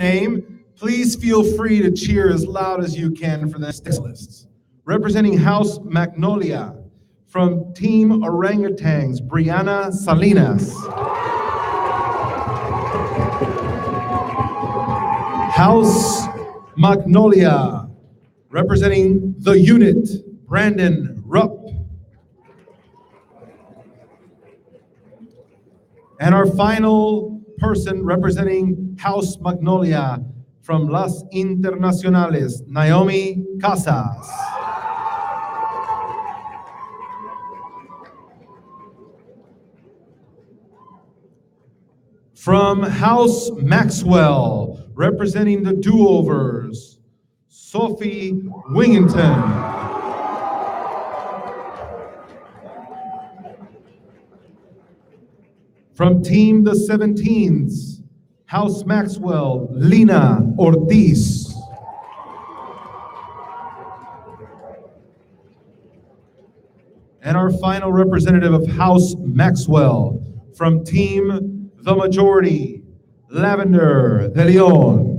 name, please feel free to cheer as loud as you can for the next list. Representing House Magnolia, from Team Orangutans, Brianna Salinas. House Magnolia, representing the unit, Brandon Rupp. And our final person representing House Magnolia from Las Internacionales, Naomi Casas. From House Maxwell, representing the Do-Overs, Sophie Wingington. From Team the 17s, House Maxwell, Lina Ortiz. And our final representative of House Maxwell, from Team the Majority, Lavender de Leon.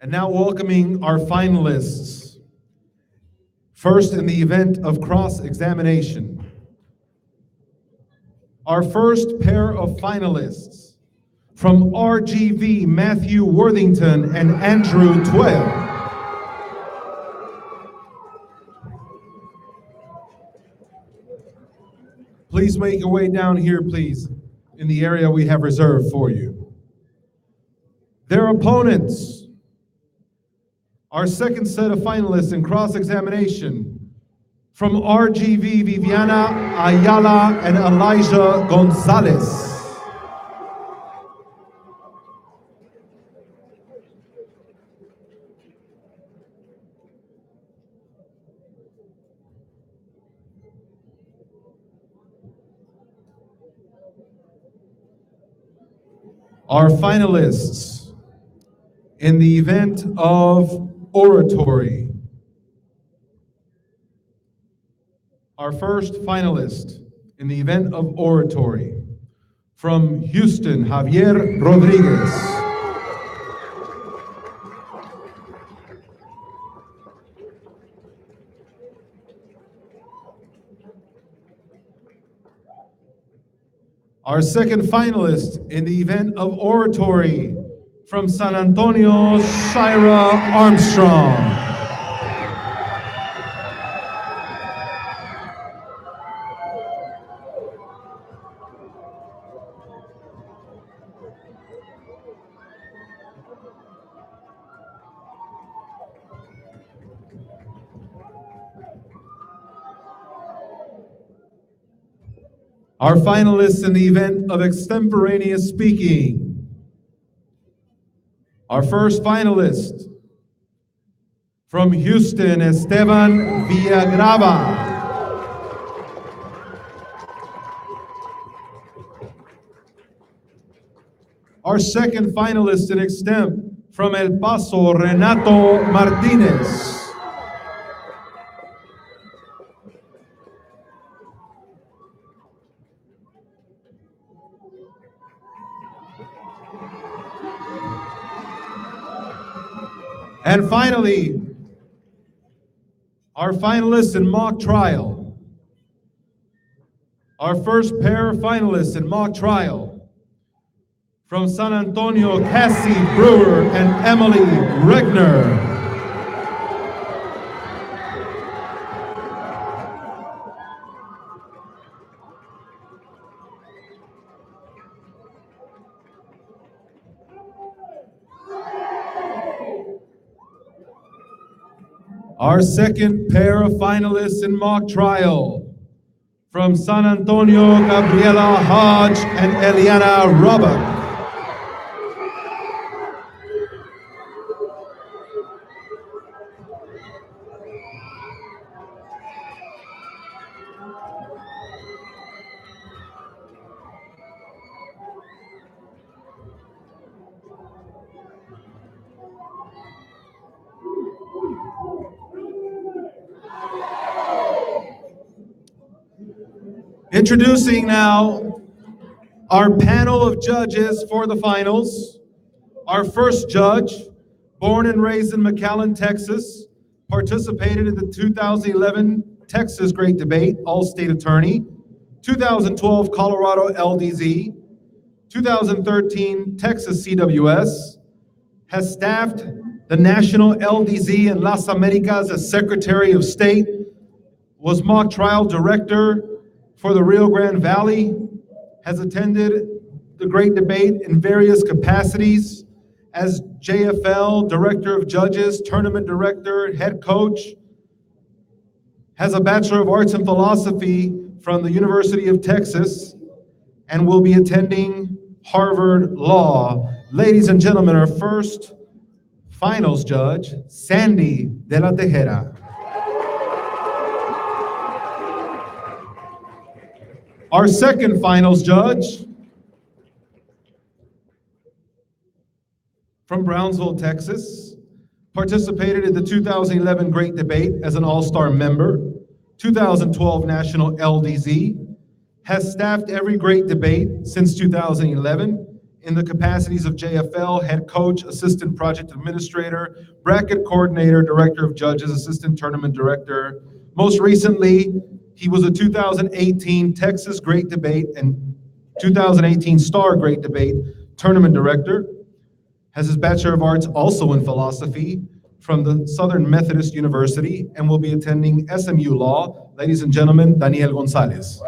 And now welcoming our finalists. First, in the event of cross-examination, our first pair of finalists from RGV, Matthew Worthington and Andrew Twell. Please make your way down here, please, in the area we have reserved for you. Their opponents, our second set of finalists in cross-examination, from RGV, Viviana Ayala and Elijah Gonzalez. Our finalists in the event of oratory. Our first finalist in the event of oratory, from Houston, Javier Rodriguez. Our second finalist in the event of oratory, from San Antonio, Shira Armstrong. Our finalists in the event of extemporaneous speaking. Our first finalist, from Houston, Esteban Villagrava. Our second finalist in extemp, from El Paso, Renato Martinez. And finally, our finalists in mock trial. Our first pair of finalists in mock trial, from San Antonio, Cassie Brewer and Emily Regner. Our second pair of finalists in mock trial, from San Antonio, Gabriela Hodge and Eliana Roebuck. Introducing now our panel of judges for the finals. Our first judge, born and raised in McAllen, Texas, participated in the 2011 Texas Great Debate, All-State Attorney, 2012 Colorado LDZ, 2013 Texas CWS, has staffed the National LDZ in Las Americas as Secretary of State, was mock trial director for the Rio Grande Valley, has attended the Great Debate in various capacities as JFL, Director of Judges, Tournament Director, Head Coach, has a Bachelor of Arts in Philosophy from the University of Texas, and will be attending Harvard Law. Ladies and gentlemen, our first finals judge, Sandy de la Tejera. Our second finals judge, from Brownsville, Texas, participated in the 2011 Great Debate as an all-star member, 2012 National LDZ, has staffed every Great Debate since 2011 in the capacities of JFL, Head Coach, Assistant Project Administrator, Bracket Coordinator, Director of Judges, Assistant Tournament Director. Most recently, he was a 2018 Texas Great Debate and 2018 Star Great Debate Tournament Director. Has his Bachelor of Arts also in Philosophy from the Southern Methodist University, and will be attending SMU Law. Ladies and gentlemen, Daniel Gonzalez.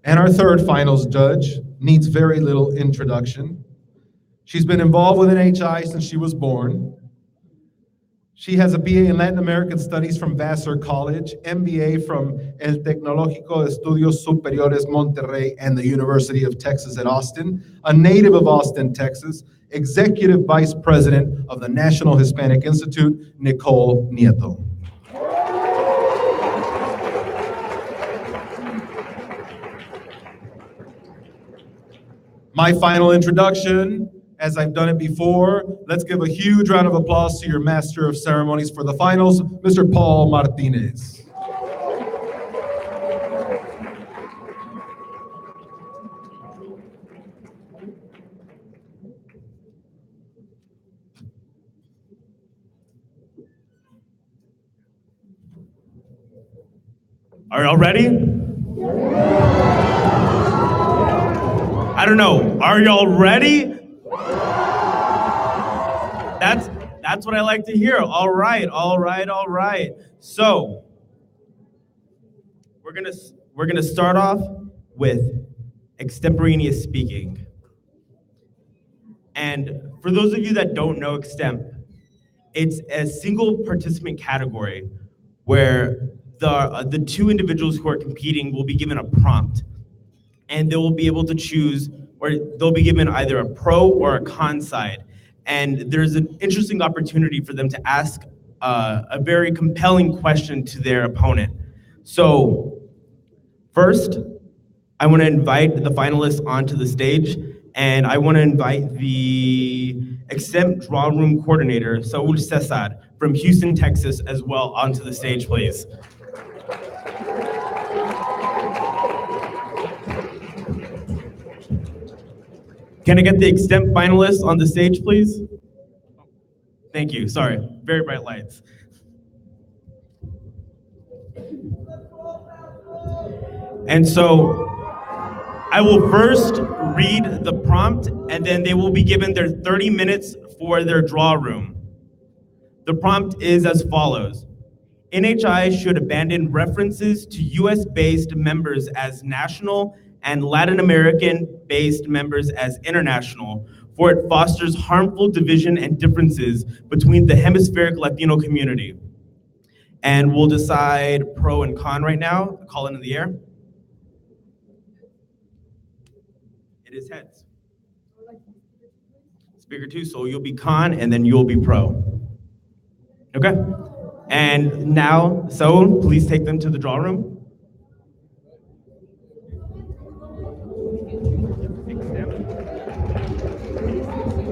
And our third finals judge needs very little introduction. She's been involved with NHI since she was born. She has a BA in Latin American Studies from Vassar College, MBA from El Tecnológico de Estudios Superiores Monterrey and the University of Texas at Austin, a native of Austin, Texas, Executive Vice President of the National Hispanic Institute, Nicole Nieto. My final introduction, as I've done it before, let's give a huge round of applause to your Master of Ceremonies for the finals, Mr. Paul Martinez. Are y'all ready? I don't know. Are y'all ready? That's what I like to hear. All right. So we're gonna start off with extemporaneous speaking. And for those of you that don't know extemp, it's a single participant category where the two individuals who are competing will be given a prompt, and they will be able to choose, or they'll be given either a pro or a con side. And there's an interesting opportunity for them to ask a very compelling question to their opponent. So first, I want to invite the finalists onto the stage, and I want to invite the Extemp Draw Room Coordinator, Saul Cesar, from Houston, Texas, as well onto the stage, please. Can I get the Extemp finalists on the stage, please? Thank you, sorry, very bright lights. And so I will first read the prompt, and then they will be given their 30 minutes for their draw room. The prompt is as follows. NHI should abandon references to US-based members as national and Latin American-based members as international, for it fosters harmful division and differences between the hemispheric Latino community. And we'll decide pro and con right now. Call it in the air. It is heads. Speaker 2, so you'll be con and then you'll be pro. Okay? And now, so please take them to the draw room.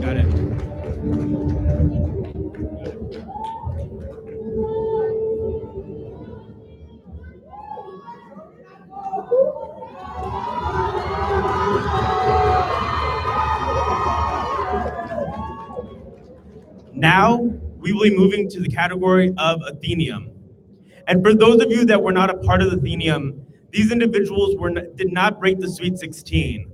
Got it. Now, we will be moving to the category of Athenium. And for those of you that were not a part of the Athenium, these individuals did not break the Sweet 16,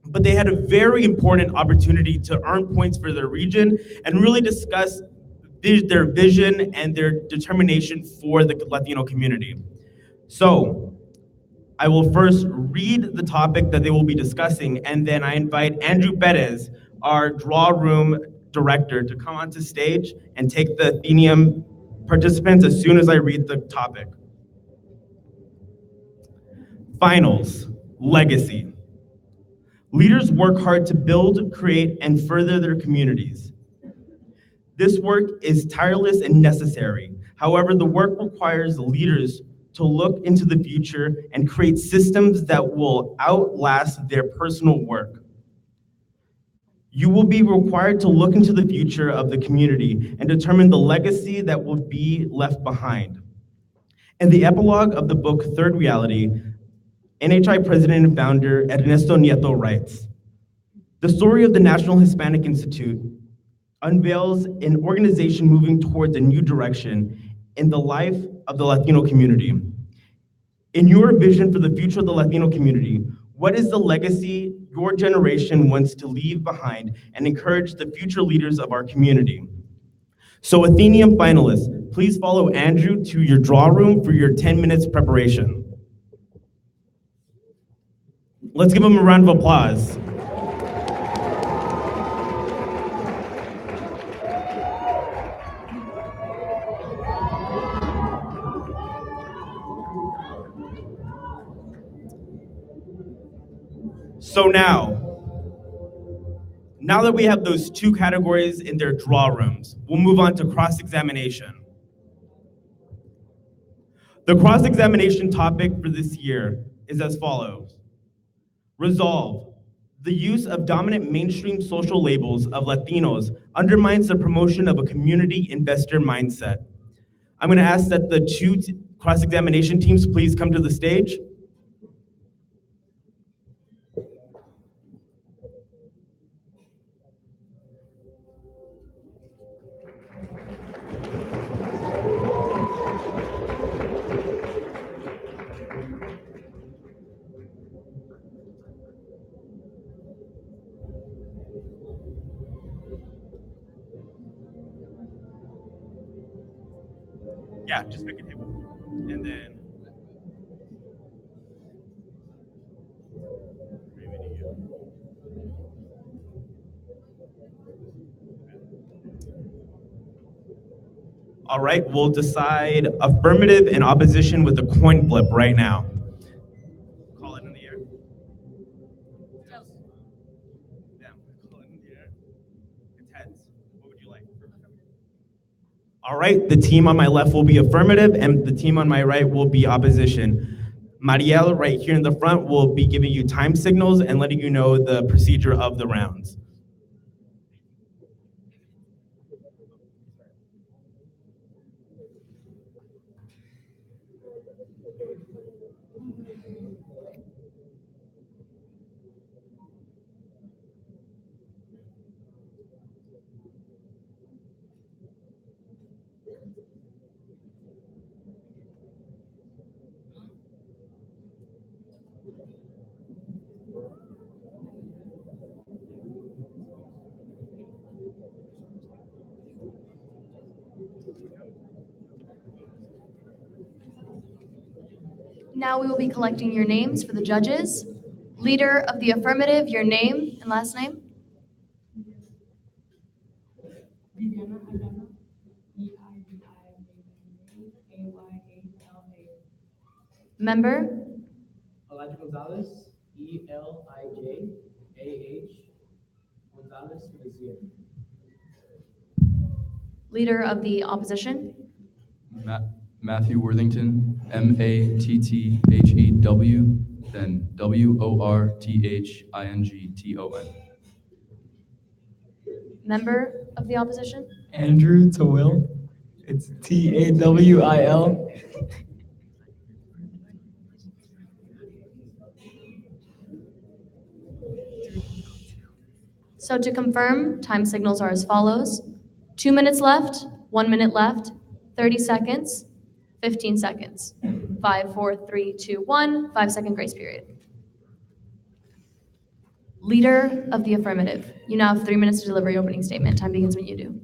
but they had a very important opportunity to earn points for their region and really discuss their vision and their determination for the Latino community. So, I will first read the topic that they will be discussing, and then I invite Andrew Perez, our draw room director, to come onto stage and take the Athenium participants as soon as I read the topic. Finals, legacy. Leaders work hard to build, create, and further their communities. This work is tireless and necessary. However, the work requires leaders to look into the future and create systems that will outlast their personal work. You will be required to look into the future of the community and determine the legacy that will be left behind. In the epilogue of the book Third Reality, NHI president and founder Ernesto Nieto writes, "The story of the National Hispanic Institute unveils an organization moving towards a new direction in the life of the Latino community. In your vision for the future of the Latino community, what is the legacy your generation wants to leave behind and encourage the future leaders of our community?" So Athenium finalists, please follow Andrew to your draw room for your 10 minutes preparation. Let's give him a round of applause. So now that we have those two categories in their draw rooms, we'll move on to cross-examination. The cross-examination topic for this year is as follows. Resolve. The use of dominant mainstream social labels of Latinos undermines the promotion of a community investor mindset. I'm going to ask that the two cross-examination teams please come to the stage. Yeah, just pick a table. And then. All right, we'll decide affirmative and opposition with a coin flip right now. Call it in the air. Yeah, call it in the air. It's heads. What would you like? All right, the team on my left will be affirmative and the team on my right will be opposition. Marielle, right here in the front, will be giving you time signals and letting you know the procedure of the rounds. Now we will be collecting your names for the judges. Leader of the affirmative, your name and last name. Member. Elijah Gonzalez, Elijah Gonzalez Mazier. Leader of the opposition. Matthew Worthington, Matthew, then Worthington. Member of the opposition. Andrew Tawil, it's Tawil. So to confirm, time signals are as follows. 2 minutes left, 1 minute left, 30 seconds, 15 seconds. 5, 4, 3, 2, 1, 5-second grace period. Leader of the affirmative, you now have 3 minutes to deliver your opening statement. Time begins when you do.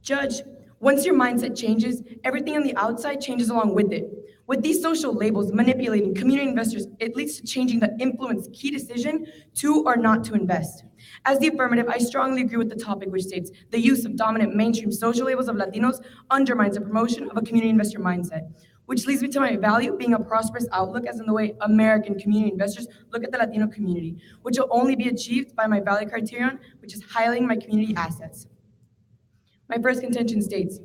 Judge, once your mindset changes, everything on the outside changes along with it. With these social labels manipulating community investors, it leads to changing the influence key decision to or not to invest. As the affirmative, I strongly agree with the topic, which states the use of dominant mainstream social labels of Latinos undermines the promotion of a community investor mindset, which leads me to my value being a prosperous outlook as in the way American community investors look at the Latino community, which will only be achieved by my value criterion, which is highlighting my community assets. My first contention states,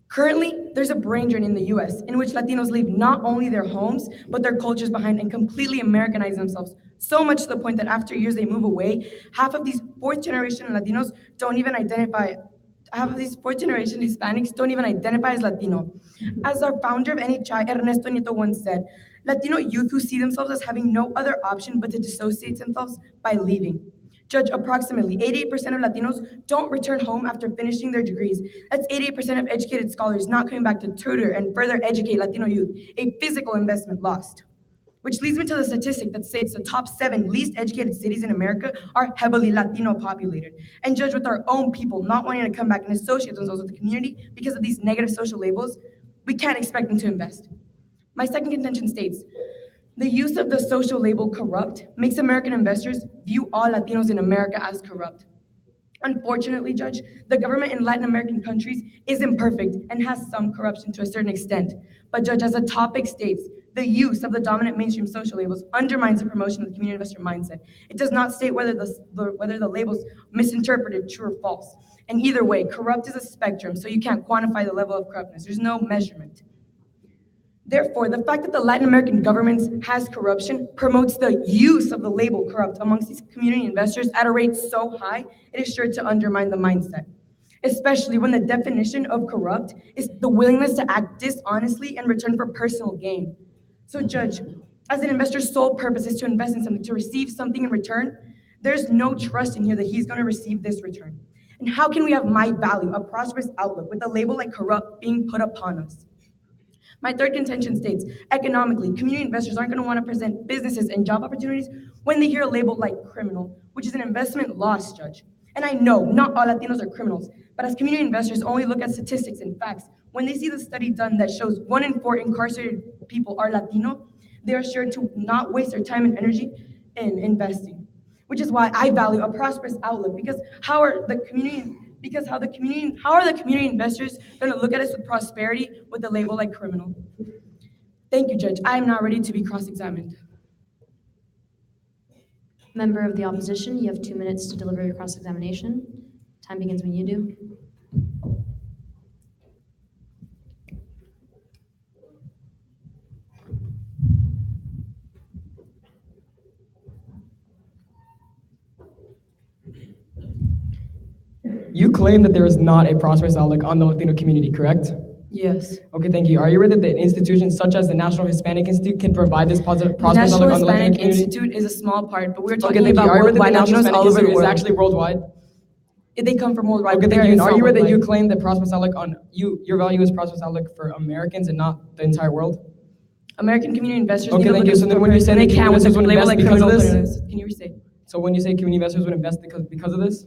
currently, there's a brain drain in the US in which Latinos leave not only their homes, but their cultures behind and completely Americanize themselves, so much to the point that after years they move away. Half of these fourth generation Latinos don't even identify, half of these fourth generation Hispanics don't even identify as Latino. As our founder of NHI, Ernesto Nieto, once said, Latino youth who see themselves as having no other option but to dissociate themselves by leaving. Judge, approximately 88% of Latinos don't return home after finishing their degrees. That's 88% of educated scholars not coming back to tutor and further educate Latino youth, a physical investment lost. Which leads me to the statistic that states the top 7 least educated cities in America are heavily Latino populated. And judge, with our own people not wanting to come back and associate themselves with the community because of these negative social labels, we can't expect them to invest. My second contention states, the use of the social label corrupt makes American investors view all Latinos in America as corrupt. Unfortunately, Judge, the government in Latin American countries is imperfect and has some corruption to a certain extent. But Judge, as the topic states, the use of the dominant mainstream social labels undermines the promotion of the community investor mindset. It does not state whether the labels misinterpreted true or false. And either way, corrupt is a spectrum, so you can't quantify the level of corruptness. There's no measurement. Therefore, the fact that the Latin American governments has corruption promotes the use of the label corrupt amongst these community investors at a rate so high, it is sure to undermine the mindset, especially when the definition of corrupt is the willingness to act dishonestly in return for personal gain. So Judge, as an investor's sole purpose is to invest in something, to receive something in return, there's no trust in here that he's gonna receive this return. And how can we have my value, a prosperous outlook, with a label like corrupt being put upon us? My third contention states, economically, community investors aren't going to want to present businesses and job opportunities when they hear a label like criminal, which is an investment loss, Judge. And I know not all Latinos are criminals, but as community investors only look at statistics and facts, when they see the study done that shows 1 in 4 incarcerated people are Latino, they are sure to not waste their time and energy in investing. Which is why I value a prosperous outlook, because how are the community investors going to look at us with prosperity with a label like criminal? Thank you, Judge. I am now ready to be cross-examined. Member of the opposition, you have 2 minutes to deliver your cross-examination. Time begins when you do. You claim that there is not a prosperous outlook on the Latino community, correct? Yes. Okay, thank you. Are you aware that the institutions such as the National Hispanic Institute can provide this prosperous outlook on the Latino community? National Hispanic Institute is a small part, but we're Okay, talking thank you. about Are you aware that the worldwide National Latinos Hispanic all over the Institute is world. actually worldwide? They come from worldwide. Okay, but thank they you. And are you aware that you worldwide. claim that prosperous outlook on your value is prosperous outlook for Americans and not the entire world? American community investors Okay, need to thank look you. at So then when you say they that can with community a investors would label like invest criminal because of this? alternatives. Can you restate? So when you say community investors would invest because of this?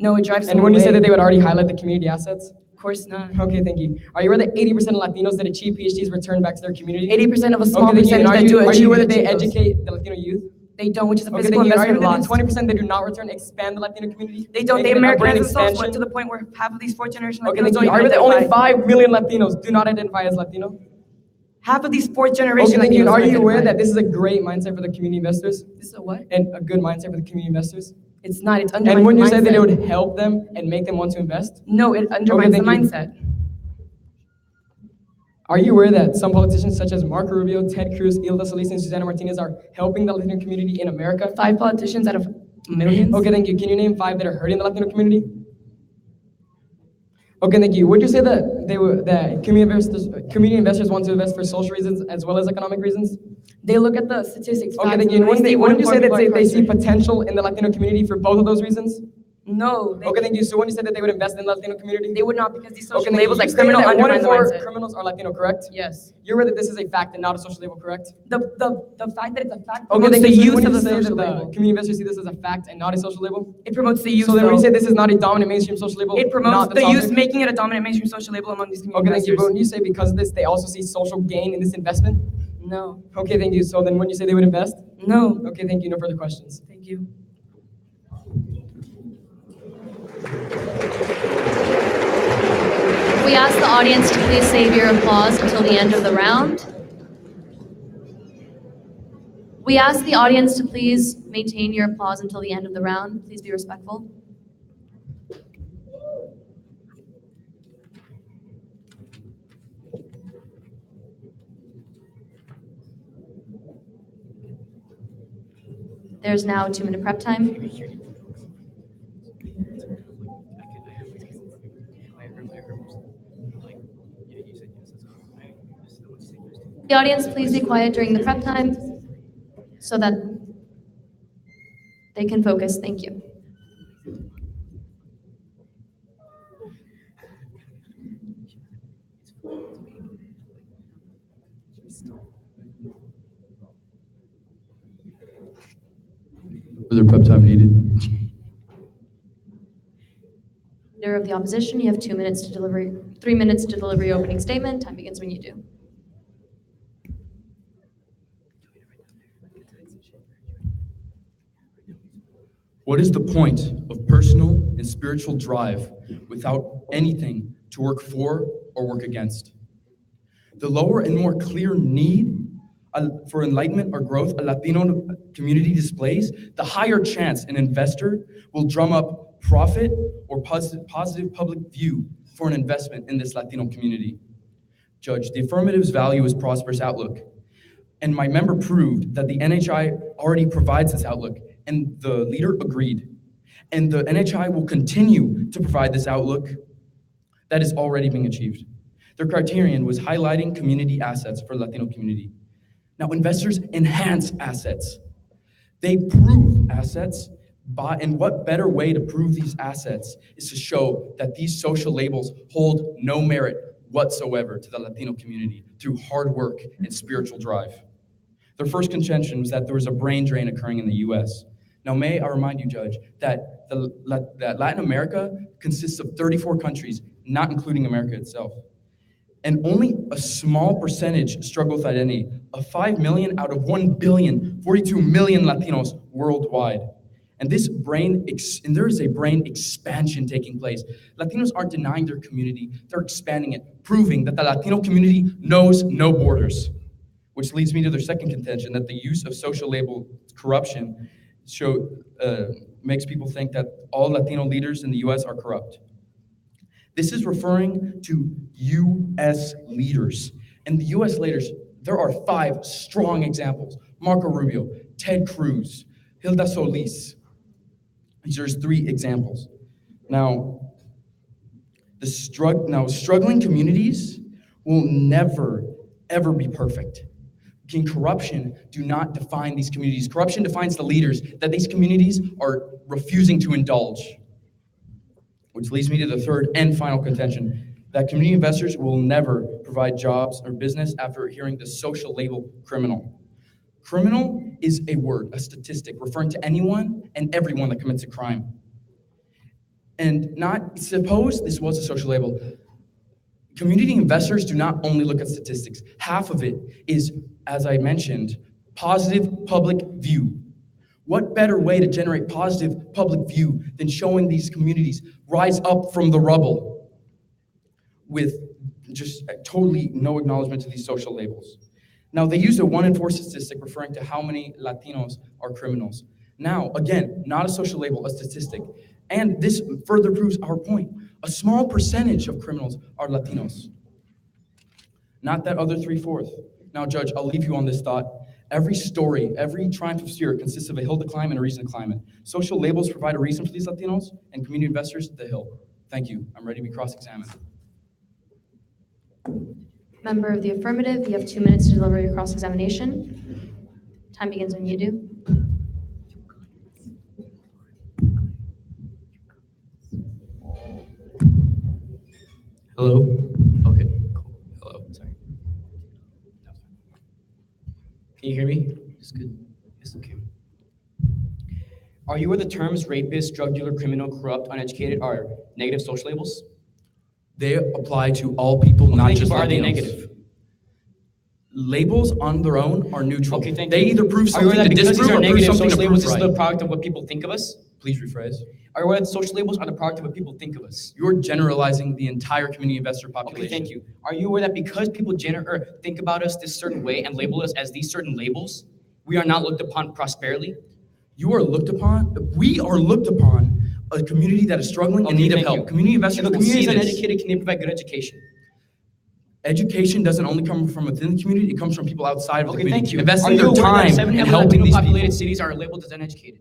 No, it drives And them when you away. say that they would already highlight the community assets? Of course not. Okay, thank you. Are you aware that 80% of Latinos that achieve PhDs return back to their community? 80% of a small Okay, thank you. percentage And that do are achieve you aware that they those. educate the Latino youth? They don't, which is a Okay, physical thank you. Are you investment aware that loss. the 20% that do not return expand the Latino community? They don't. They Making it a brain Americanize themselves expansion? to the point where half of these fourth generation Okay, Latinos thank don't you. even Are you aware that only identify. 5 million Latinos do not identify as Latino? Half of these fourth generation Okay, thank you. And Latinos are don't you aware identify. that this is a great mindset for the community investors This is a what? and a good mindset for the community investors? It's not. It's And undermines when the you said that it mindset. would help them and make them want to invest? No, it undermines the thank you. mindset. Are you aware that some politicians such as Marco Rubio, Ted Cruz, Hilda Solis, and Susana Martinez are helping the Latino community in America? 5 politicians out of millions. Okay, thank you. Can you name 5 that are hurting the Latino community? Okay, thank you. Would you say that community investors want to invest for social reasons as well as economic reasons? They look at the statistics. Okay, facts, then and wouldn't see what you say that important they see people are potential in the Latino community for both of those reasons? No, Okay, thank you. So when you said that they would invest in the Latino community? they would not, because these social Okay, thank you. labels You like stated criminal that 1 in undermine the 4 mindset. criminals are Latino, correct? Yes. You're aware that this is a fact and not a social label, correct? The fact that it's a fact Okay, promotes thank the you. So use when of you the say social that the label. community investors see this as a fact and not a social label? It promotes the use. So then when you though. say this is not a dominant mainstream social label, It promotes not the use, topic? making it a dominant mainstream social label among these community Okay, thank you. But investors. when you say because of this, they also see social gain in this investment? No. Okay, thank you. So then when you say they would invest? No. Okay, thank you. No further questions. Thank you. We ask the audience to please save your applause until the end of the round. We ask the audience to please maintain your applause until the end of the round. Please be respectful. There's now a 2-minute prep time. The audience, please be quiet during the prep time so that they can focus. Thank you. Further prep time needed. Leader of the opposition, you have 2 minutes to deliver, 3 minutes to deliver your opening statement. Time begins when you do. What is the point of personal and spiritual drive without anything to work for or work against? The lower and more clear need for enlightenment or growth a Latino community displays, the higher chance an investor will drum up profit or positive public view for an investment in this Latino community. Judge, the affirmative's value is prosperous outlook. And my member proved that the NHI already provides this outlook, and the leader agreed. And the NHI will continue to provide this outlook that is already being achieved. Their criterion was highlighting community assets for the Latino community. Now, investors enhance assets. They prove assets, and what better way to prove these assets is to show that these social labels hold no merit whatsoever to the Latino community through hard work and spiritual drive. Their first contention was that there was a brain drain occurring in the US. Now, may I remind you, Judge, that that Latin America consists of 34 countries, not including America itself. And only a small percentage struggle with identity, of 5 million out of 1 billion, 42 million Latinos worldwide. And there is a brain expansion taking place. Latinos aren't denying their community, they're expanding it, proving that the Latino community knows no borders. Which leads me to their second contention, that the use of social label corruption makes people think that all Latino leaders in the US are corrupt. This is referring to US leaders. And the US leaders, there are 5 strong examples. Marco Rubio, Ted Cruz, Hilda Solis. There's 3 examples. Now, struggling communities will never, ever be perfect. Corruption do not define these communities. Corruption defines the leaders that these communities are refusing to indulge. Which leads me to the third and final contention, that community investors will never provide jobs or business after hearing the social label criminal. Criminal is a word, a statistic, referring to anyone and everyone that commits a crime. And suppose this was a social label. Community investors do not only look at statistics. Half of it is, as I mentioned, positive public view. What better way to generate positive public view than showing these communities rise up from the rubble with just totally no acknowledgement to these social labels? Now, they use a 1 in 4 statistic referring to how many Latinos are criminals. Now, again, not a social label, a statistic. And this further proves our point. A small percentage of criminals are Latinos. Not that other 3/4. Now, Judge, I'll leave you on this thought. Every story, every triumph of spirit consists of a hill to climb and a reason to climb it. Social labels provide a reason for these Latinos, and community investors, the hill. Thank you. I'm ready to be cross-examined. Member of the affirmative, you have 2 minutes to deliver your cross-examination. Time begins when you do. Hello? Okay, cool. Hello, sorry. Can you hear me? It's good. Yes, okay. Are you aware the terms rapist, drug dealer, criminal, corrupt, uneducated are negative social labels? They apply to all people, not Thank you, just but are they Latinos. negative? Labels on their own are neutral. Okay, thank they you. either prove Are you aware something that to because these disprove are or prove negative something to social labels, prove this is right. the product of what people think of us? Please rephrase. Are you aware that social labels are the product of what people think of us? You're generalizing the entire community investor population. Okay, thank you. Are you aware that because people think about us this certain way and label us as these certain labels, we are not looked upon prosperely? We are looked upon a community that is struggling in Okay, need of thank help. you. Community investors If a will community see is this. uneducated, can they provide good education? Education doesn't only come from within the community, it comes from people outside of the Okay, community. thank you. Investing Are you their aware that time 7 in heavily helping these Latino-populated people. cities are labeled as uneducated?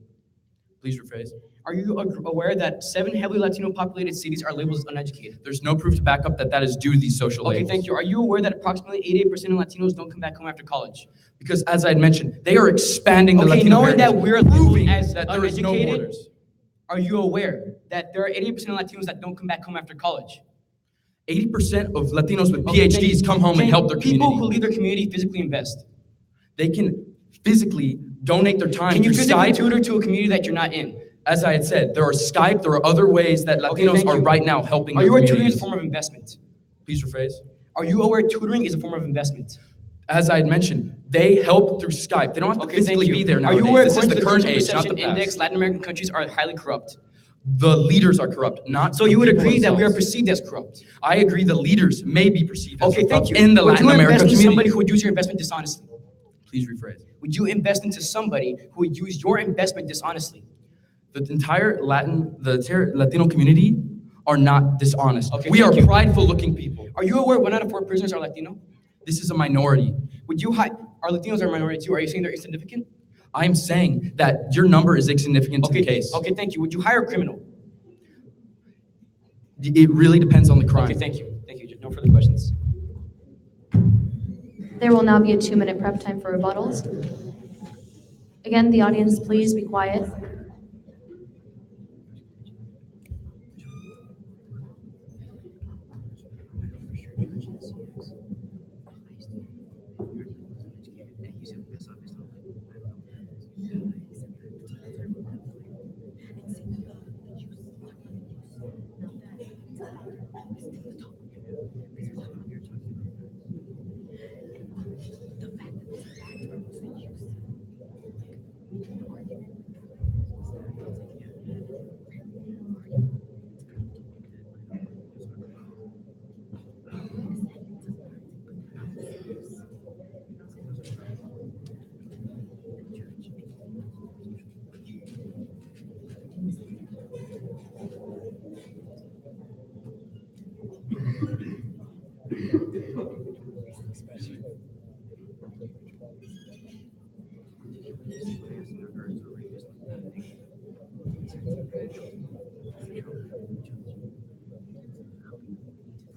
Please rephrase. Are you aware that 7 heavily Latino-populated cities are labeled as uneducated? There's no proof to back up that is due to these social Okay, labels. thank you. Are you aware that approximately 88% of Latinos don't come back home after college? Because as I had mentioned, they are expanding the Okay, Latino knowing heritage, that we're proving labeled as that there is no uneducated, borders. are you aware that there are 80% of Latinos that don't come back home after college? 80% of Latinos with Okay, thank PhDs you. come home and Can help their people community. who leave their community physically invest? They can physically donate their time Can you through physically Skype. tutor to a community that you're not in? As I had said, there are Skype, there are other ways that Okay, Latinos thank are you. right now helping Are their you aware tutoring is communities. a form of investment? Please rephrase. Are you aware tutoring is a form of investment? As I had mentioned, they help through Skype. They don't have to Okay, physically thank you. be there Are nowadays. you aware This is according the to the current Consumer age, not the Perception Index, past. Latin American countries are highly corrupt? The leaders are corrupt, not So the you would people agree that we are themselves. perceived as corrupt? I agree the leaders may be perceived as Okay, thank corrupt you. in the Would Latin you American invest in somebody community. who would use your investment dishonestly? Please rephrase. Would you invest into somebody who would use your investment dishonestly? The entire Latino community are not dishonest. Okay, We are thank you. prideful-looking people. Are you aware 1 out of 4 prisoners are Latino? This is a minority. Would you are Latinos are a minority too? Are you saying they're insignificant? I'm saying that your number is insignificant to Okay, the case. okay, thank you. Would you hire a criminal? It really depends on the crime. Okay, thank you. Thank you. No further questions. There will now be a 2-minute prep time for rebuttals. Again, the audience, please be quiet.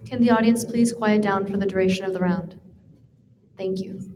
Can the audience please quiet down for the duration of the round? Thank you.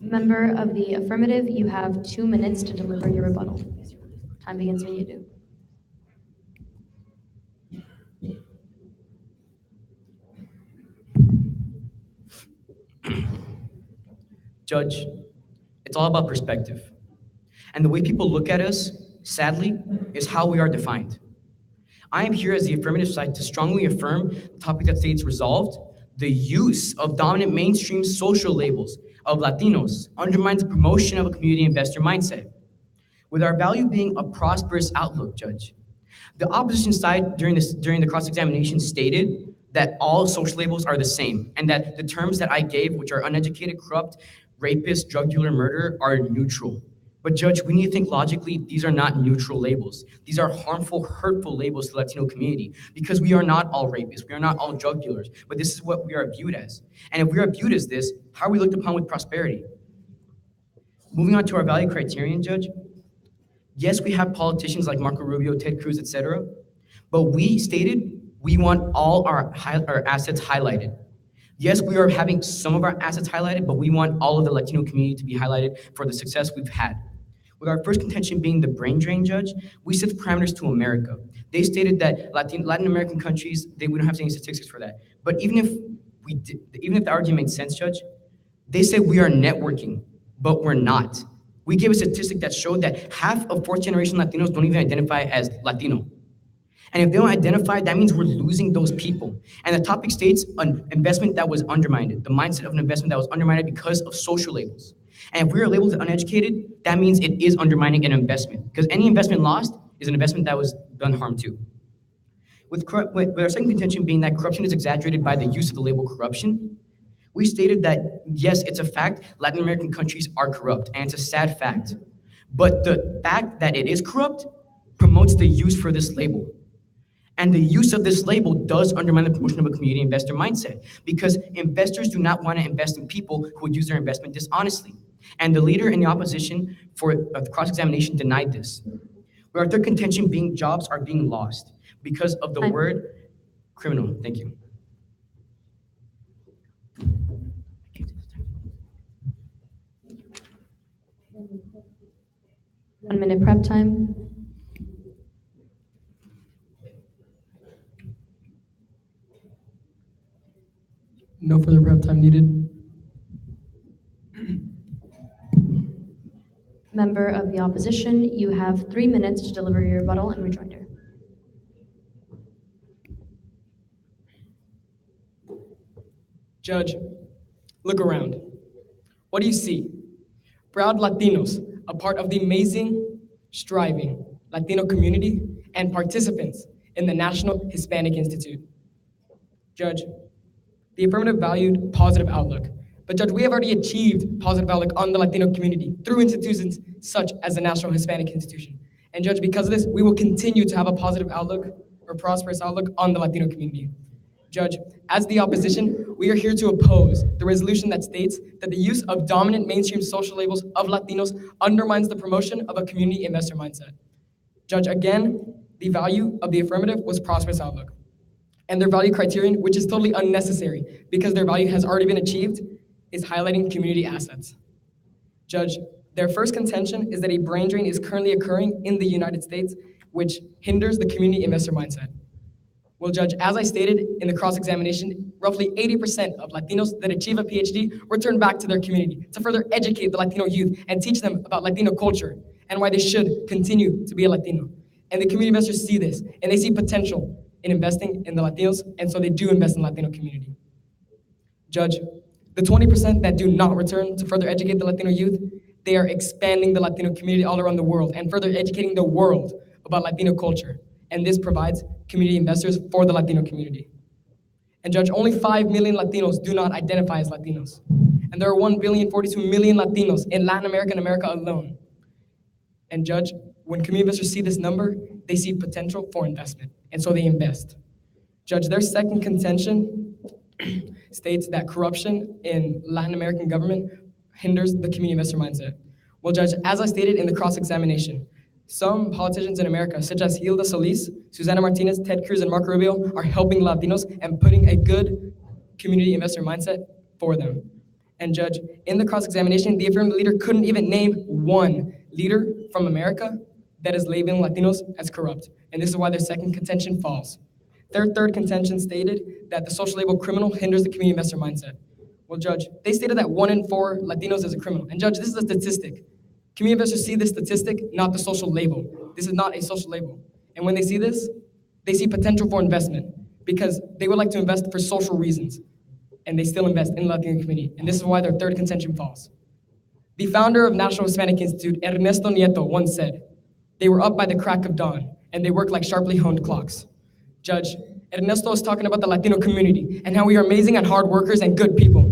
Member of the affirmative, you have 2 minutes to deliver your rebuttal. Time begins when you do. Judge, it's all about perspective. And the way people look at us, sadly, is how we are defined. I am here as the affirmative side to strongly affirm the topic that states resolved. The use of dominant mainstream social labels of Latinos undermines the promotion of a community investor mindset. With our value being a prosperous outlook, Judge, the opposition side during the cross-examination stated that all social labels are the same and that the terms that I gave, which are uneducated, corrupt, rapist, drug dealer, murderer, are neutral. But Judge, we need to think logically, these are not neutral labels. These are harmful, hurtful labels to the Latino community because we are not all rapists, we are not all drug dealers, but this is what we are viewed as. And if we are viewed as this, how are we looked upon with prosperity? Moving on to our value criterion, Judge. Yes, we have politicians like Marco Rubio, Ted Cruz, etc., but we stated we want all our assets highlighted. Yes, we are having some of our assets highlighted, but we want all of the Latino community to be highlighted for the success we've had. With our first contention being the brain drain, Judge, we set the parameters to America. They stated that Latin American countries, we don't have any statistics for that. But even if the argument made sense, Judge, they said we are networking, but we're not. We gave a statistic that showed that half of fourth generation Latinos don't even identify as Latino. And if they don't identify, that means we're losing those people. And the topic states an investment that was undermined, the mindset of an investment that was undermined because of social labels. And if we are labeled uneducated, that means it is undermining an investment because any investment lost is an investment that was done harm to. With our second contention being that corruption is exaggerated by the use of the label corruption, we stated that, yes, it's a fact, Latin American countries are corrupt, and it's a sad fact. But the fact that it is corrupt promotes the use for this label. And the use of this label does undermine the promotion of a community investor mindset because investors do not want to invest in people who would use their investment dishonestly. And the leader in the opposition for the cross-examination denied this. With our third contention being jobs are being lost because of the word criminal. Thank you. 1 minute prep time. No further prep time needed. Member of the opposition, you have 3 minutes to deliver your rebuttal and rejoinder. Judge, look around. What do you see? Proud Latinos, a part of the amazing, striving Latino community and participants in the National Hispanic Institute. Judge, the affirmative valued positive outlook. But Judge, we have already achieved positive outlook on the Latino community through institutions such as the National Hispanic Institution. And Judge, because of this, we will continue to have a positive outlook or prosperous outlook on the Latino community. Judge, as the opposition, we are here to oppose the resolution that states that the use of dominant mainstream social labels of Latinos undermines the promotion of a community investor mindset. Judge, again, the value of the affirmative was prosperous outlook. And their value criterion, which is totally unnecessary because their value has already been achieved, is highlighting community assets. Judge, their first contention is that a brain drain is currently occurring in the United States, which hinders the community investor mindset. Well, Judge, as I stated in the cross-examination, roughly 80% of Latinos that achieve a PhD return back to their community to further educate the Latino youth and teach them about Latino culture and why they should continue to be a Latino. And the community investors see this, and they see potential in investing in the Latinos, and so they do invest in the Latino community. Judge, the 20% that do not return to further educate the Latino youth, they are expanding the Latino community all around the world and further educating the world about Latino culture. And this provides community investors for the Latino community. And Judge, only 5 million Latinos do not identify as Latinos. And there are 1,042,000,000 Latinos in Latin America and America alone. And Judge, when community investors see this number, they see potential for investment, and so they invest. Judge, their second contention states that corruption in Latin American government hinders the community investor mindset. Well, Judge, as I stated in the cross-examination, some politicians in America, such as Hilda Solis, Susana Martinez, Ted Cruz, and Marco Rubio, are helping Latinos and putting a good community investor mindset for them. And Judge, in the cross-examination, the affirmative leader couldn't even name one leader from America that is labeling Latinos as corrupt. And this is why their second contention falls. Their third contention stated that the social label criminal hinders the community investor mindset. Well, Judge, they stated that 1 in 4 Latinos is a criminal. And Judge, this is a statistic. Community investors see this statistic, not the social label. This is not a social label. And when they see this, They see potential for investment because they would like to invest for social reasons, and they still invest in the Latino community, and this is why their third contention falls. The founder of National Hispanic Institute, Ernesto Nieto, once said, "They were up by the crack of dawn, and they work like sharply honed clocks." Judge, Ernesto is talking about the Latino community and how we are amazing and hard workers and good people.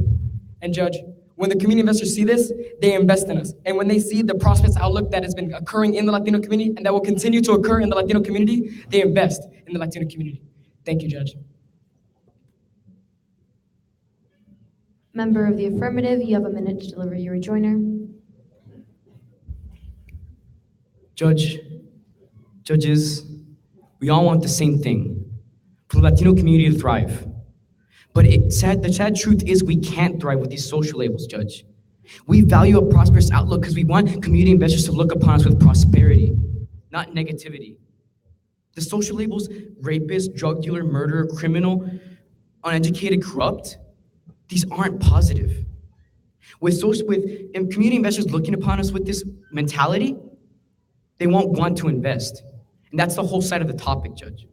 And Judge, when the community investors see this, they invest in us. And when they see the prospects outlook that has been occurring in the Latino community and that will continue to occur in the Latino community, they invest in the Latino community. Thank you, Judge. Member of the affirmative, you have a minute to deliver your rejoinder. Judges, we all want the same thing, for the Latino community to thrive. But the sad truth is we can't thrive with these social labels, Judge. We value a prosperous outlook because we want community investors to look upon us with prosperity, not negativity. The social labels, rapist, drug dealer, murderer, criminal, uneducated, corrupt, these aren't positive. With community investors looking upon us with this mentality, they won't want to invest. And that's the whole side of the topic, Judge.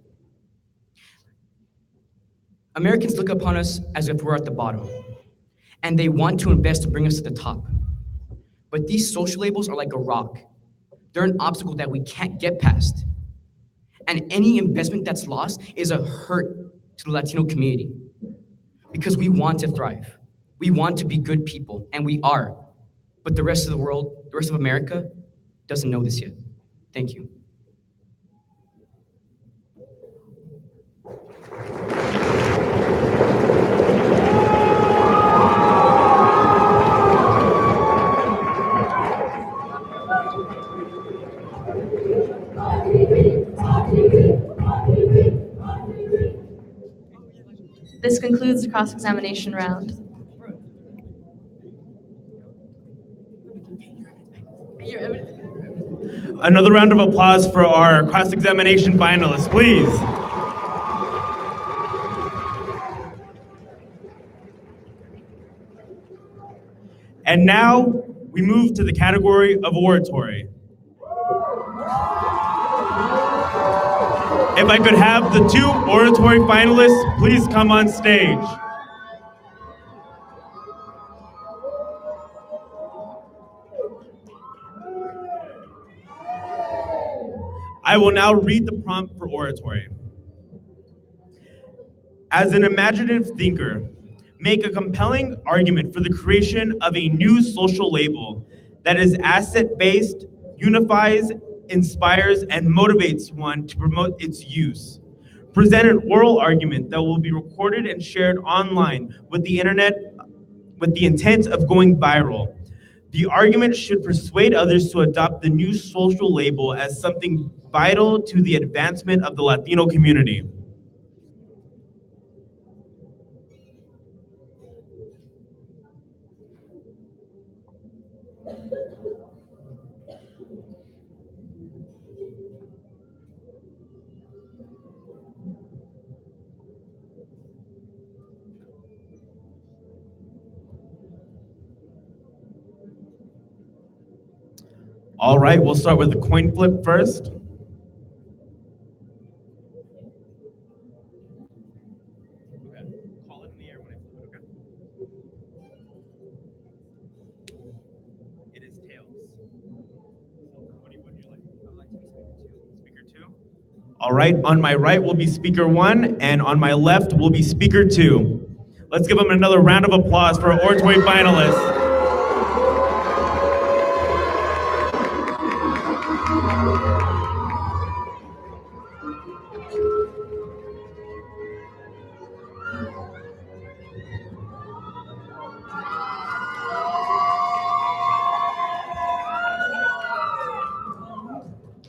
Americans look upon us as if we're at the bottom, and they want to invest to bring us to the top. But these social labels are like a rock. They're an obstacle that we can't get past. And any investment that's lost is a hurt to the Latino community because we want to thrive. We want to be good people, and we are. But the rest of the world, the rest of America, doesn't know this yet. Thank you. This concludes the cross-examination round. Another round of applause for our cross-examination finalists, please. And now we move to the category of oratory. If I could have the two oratory finalists, please come on stage. I will now read the prompt for oratory. As an imaginative thinker, make a compelling argument for the creation of a new social label that is asset-based, unifies, inspires, and motivates one to promote its use. Present an oral argument that will be recorded and shared online with the internet with the intent of going viral. The argument should persuade others to adopt the new social label as something vital to the advancement of the Latino community. All right, we'll start with the coin flip first. Call it in the air when I flip it, okay? It is tails. What would you like? I'd like to be speaker two. All right, on my right will be speaker one, and on my left will be speaker two. Let's give them another round of applause for our oratory finalists.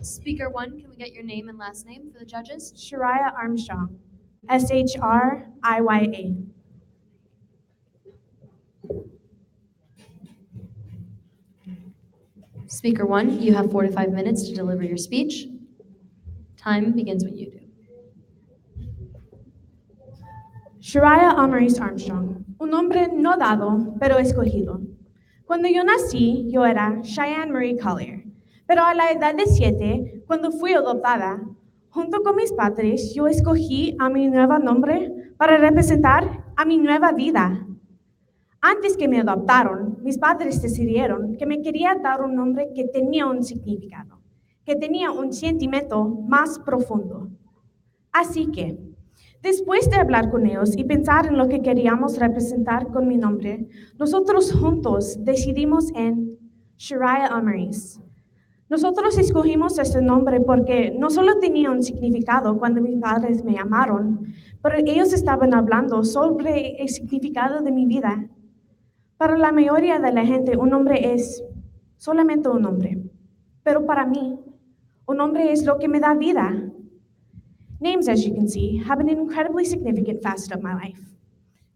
Speaker one, can we get your name and last name for the judges? Shariah Armstrong, SHRIYA. Speaker one, you have 4 to 5 minutes to deliver your speech. Time begins when you do. Shariah Amaris Armstrong, un nombre no dado, pero escogido. Cuando yo nací, yo era Cheyenne Marie Collier, pero a la edad de 7, cuando fui adoptada, Junto con mis padres, yo escogí a mi nuevo nombre para representar a mi nueva vida. Antes que me adoptaron, mis padres decidieron que me quería dar un nombre que tenía un significado, que tenía un sentimiento más profundo. Así que, después de hablar con ellos y pensar en lo que queríamos representar con mi nombre, nosotros juntos decidimos en Shariah Amaris. Nosotros escogimos este nombre porque no solo tenía un significado cuando mis padres me llamaron, pero ellos estaban hablando sobre el significado de mi vida. Para la mayoría de la gente, un nombre es solamente un nombre, pero para mí, un nombre es lo que me da vida. Names, as you can see, have an incredibly significant facet of my life.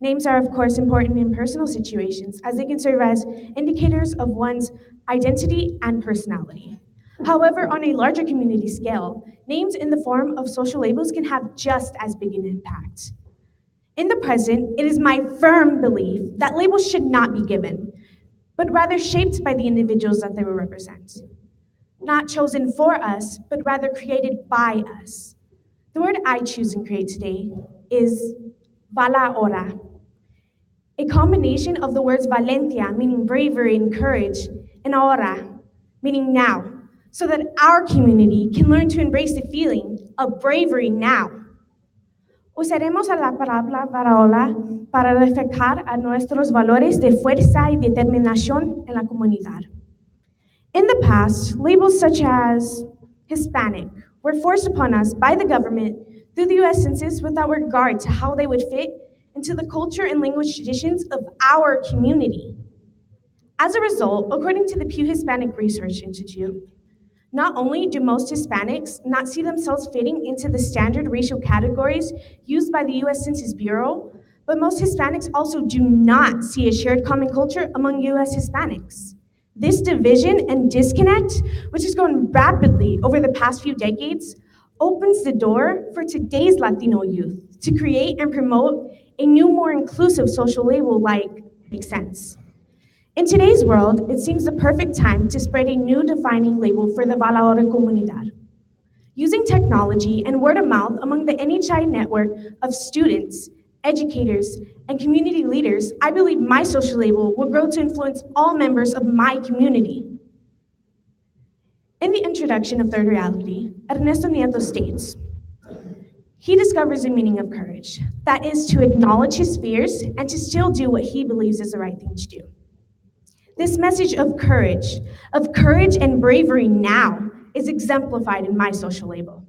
Names are, of course, important in personal situations as they can serve as indicators of one's identity and personality. However, on a larger community scale, names in the form of social labels can have just as big an impact. In the present, it is my firm belief that labels should not be given, but rather shaped by the individuals that they will represent. Not chosen for us, but rather created by us. The word I choose and create today is valahora, a combination of the words valentia, meaning bravery and courage, and ahora, meaning now, so that our community can learn to embrace the feeling of bravery now. Usaremos a la palabra valahora para reflejar a nuestros valores de fuerza y determinación en la comunidad. In the past, labels such as Hispanic were forced upon us by the government through the US Census without regard to how they would fit into the culture and language traditions of our community. As a result, according to the Pew Hispanic Research Institute, not only do most Hispanics not see themselves fitting into the standard racial categories used by the US Census Bureau, but most Hispanics also do not see a shared common culture among US Hispanics. This division and disconnect, which has grown rapidly over the past few decades, opens the door for today's Latino youth to create and promote a new, more inclusive social label like Makes Sense. In today's world, it seems the perfect time to spread a new defining label for the valahora comunidad. Using technology and word of mouth among the NHI network of students, educators, and community leaders, I believe my social label will grow to influence all members of my community. In the introduction of Third Reality, Ernesto Nieto states, he discovers the meaning of courage, that is to acknowledge his fears and to still do what he believes is the right thing to do. This message of courage and bravery now is exemplified in my social label.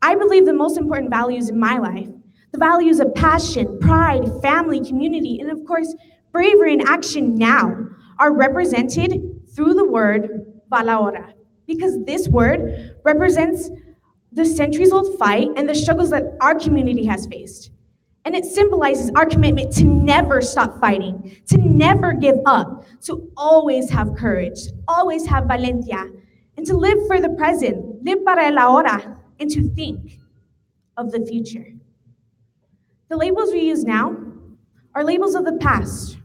I believe the most important values in my life, the values of passion, pride, family, community, and of course, bravery and action now are represented through the word valahora, because this word represents the centuries-old fight and the struggles that our community has faced. And it symbolizes our commitment to never stop fighting, to never give up, to always have courage, always have valentia, and to live for the present, live para el ahora, and to think of the future. The labels we use now are labels of the past,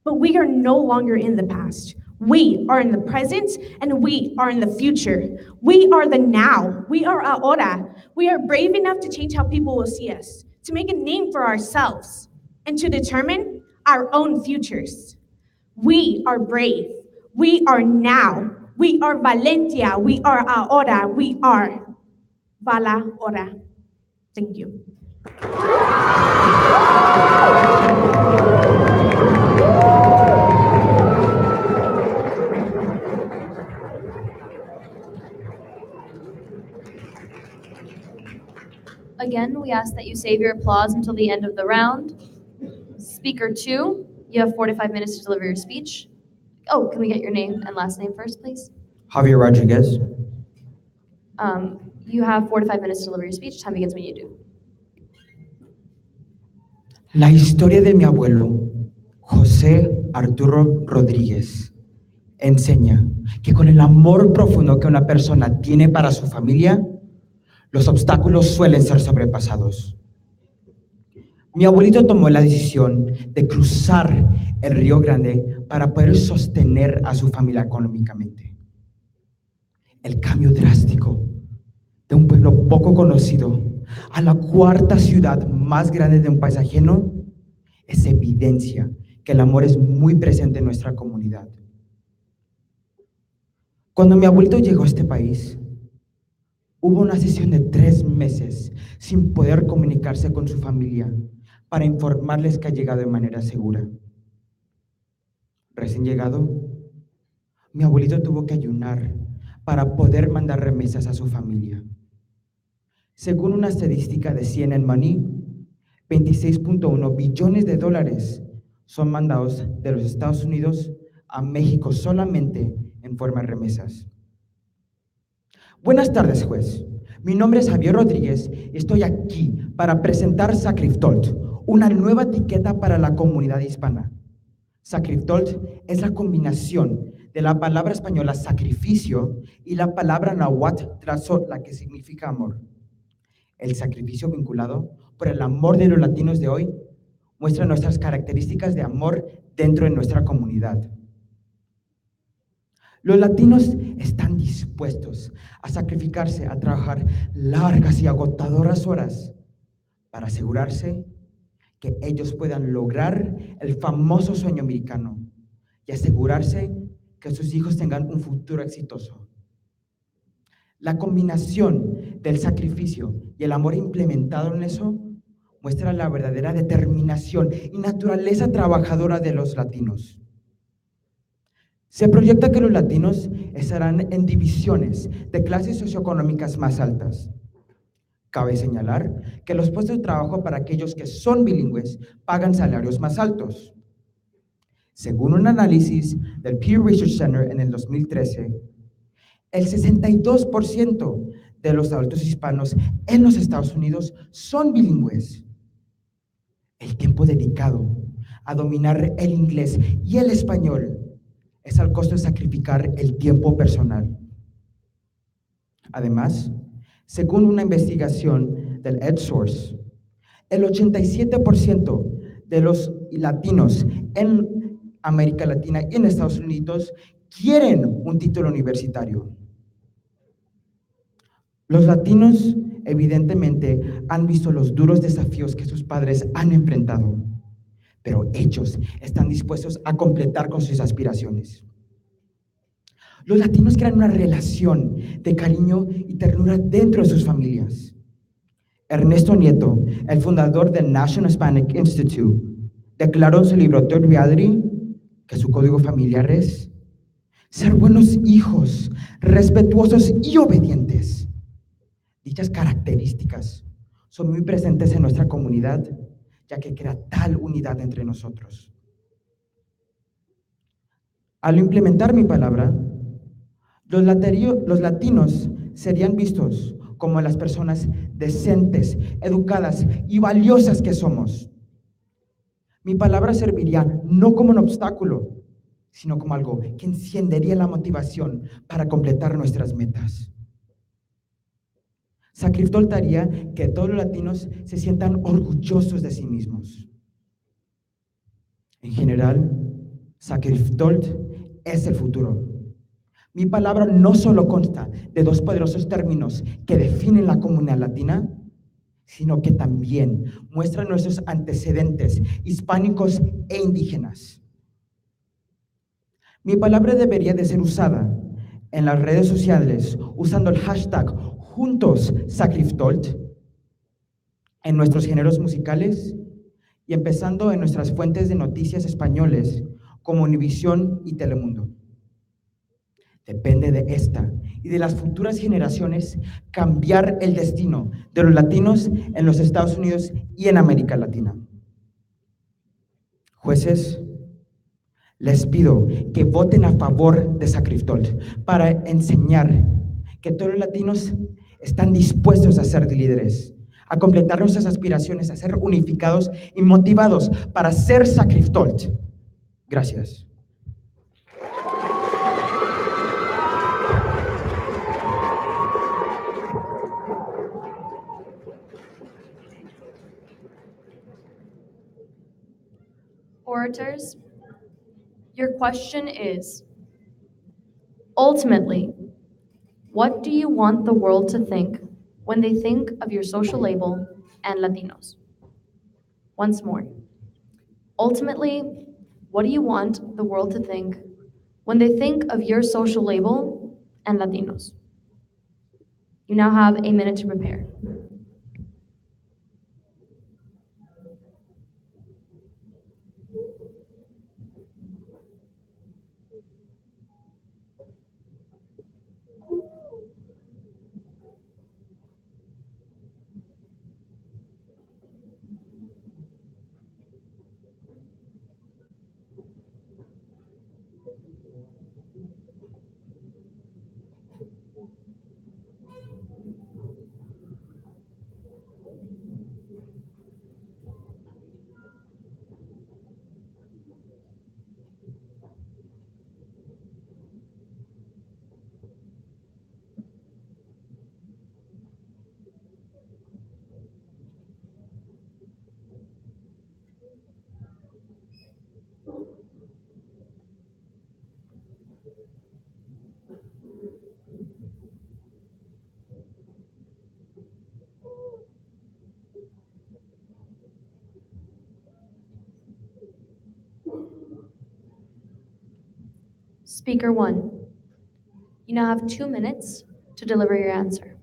but we are no longer in the past. We are in the present, and we are in the future. We are the now. We are ahora. We are brave enough to change how people will see us, to make a name for ourselves, and to determine our own futures. We are brave. We are now. We are valentia. We are ahora. We are valahora. Thank you. Again, we ask that you save your applause until the end of the round. Speaker 2, you have 45 minutes to deliver your speech. Oh, can we get your name and last name first, please? Javier Rodriguez. You have 45 minutes to deliver your speech. Time begins when you do. La historia de mi abuelo, José Arturo Rodríguez, enseña que con el amor profundo que una persona tiene para su familia, los obstáculos suelen ser sobrepasados. Mi abuelito tomó la decisión de cruzar el Río Grande para poder sostener a su familia económicamente. El cambio drástico de un pueblo poco conocido a la cuarta ciudad más grande de un país ajeno, es evidencia que el amor es muy presente en nuestra comunidad. Cuando mi abuelito llegó a este país, hubo una sesión de 3 meses sin poder comunicarse con su familia para informarles que ha llegado de manera segura. Recién llegado, mi abuelito tuvo que ayunar para poder mandar remesas a su familia. Según una estadística de CNN Money, 26.1 billones de dólares son mandados de los Estados Unidos a México solamente en forma de remesas. Buenas tardes, juez. Mi nombre es Javier Rodríguez y estoy aquí para presentar Sacriftolt, una nueva etiqueta para la comunidad hispana. Sacriftolt es la combinación de la palabra española sacrificio y la palabra náhuatl tlazotla, que significa amor. El sacrificio vinculado por el amor de los latinos de hoy muestra nuestras características de amor dentro de nuestra comunidad. Los latinos están dispuestos a sacrificarse, a trabajar largas y agotadoras horas para asegurarse que ellos puedan lograr el famoso sueño americano y asegurarse que sus hijos tengan un futuro exitoso. La combinación del sacrificio y el amor implementado en eso muestra la verdadera determinación y naturaleza trabajadora de los latinos. Se proyecta que los latinos estarán en divisiones de clases socioeconómicas más altas. Cabe señalar que los puestos de trabajo para aquellos que son bilingües pagan salarios más altos. Según un análisis del Pew Research Center en el 2013, el 62% de los adultos hispanos en los Estados Unidos son bilingües. El tiempo dedicado a dominar el inglés y el español es al costo de sacrificar el tiempo personal. Además, según una investigación del EdSource, el 87% de los latinos en América Latina y en Estados Unidos quieren un título universitario. Los latinos, evidentemente, han visto los duros desafíos que sus padres han enfrentado, pero ellos están dispuestos a completar con sus aspiraciones. Los latinos crean una relación de cariño y ternura dentro de sus familias. Ernesto Nieto, el fundador del National Hispanic Institute, declaró en su libro Third Reality que su código familiar es ser buenos hijos, respetuosos y obedientes. Dichas características son muy presentes en nuestra comunidad, ya que crea tal unidad entre nosotros. Al implementar mi palabra, los latinos serían vistos como las personas decentes, educadas y valiosas que somos. Mi palabra serviría no como un obstáculo, sino como algo que encendería la motivación para completar nuestras metas. Sacriftolt haría que todos los latinos se sientan orgullosos de sí mismos. En general, Sacriftolt es el futuro. Mi palabra no solo consta de 2 poderosos términos que definen la comunidad latina, sino que también muestra nuestros antecedentes hispánicos e indígenas. Mi palabra debería de ser usada en las redes sociales usando el hashtag Juntos Sacriftolt, en nuestros géneros musicales y empezando en nuestras fuentes de noticias españoles como Univisión y Telemundo. Depende de esta y de las futuras generaciones cambiar el destino de los latinos en los Estados Unidos y en América Latina. Jueces, les pido que voten a favor de Sacriftolt para enseñar que todos los latinos están dispuestos a ser líderes, a completar nuestras aspiraciones, a ser unificados y motivados para ser Sacriftolt. Gracias. Orators, your question is, ultimately, what do you want the world to think when they think of your social label and Latinos? Once more. Ultimately, what do you want the world to think when they think of your social label and Latinos? You now have a minute to prepare. Speaker 1, you now have 2 minutes to deliver your answer.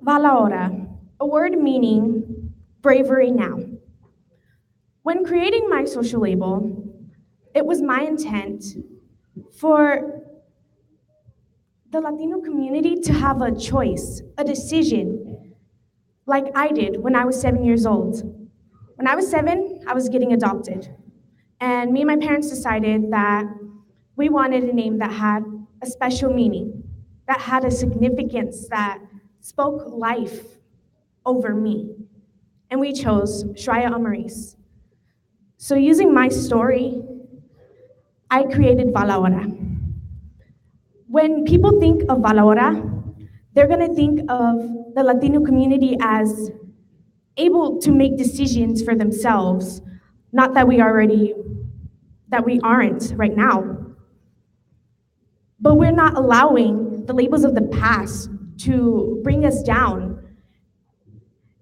Valahora, a word meaning bravery now. When creating my social label, it was my intent for the Latino community to have a choice, a decision, like I did when I was 7 years old. When I was 7, I was getting adopted. And me and my parents decided that we wanted a name that had a special meaning, that had a significance, that spoke life over me. And we chose Shreya Amaris. So using my story, I created Valahora. When people think of Valahora, they're gonna think of the Latino community as able to make decisions for themselves, not that we aren't right now. But we're not allowing the labels of the past to bring us down.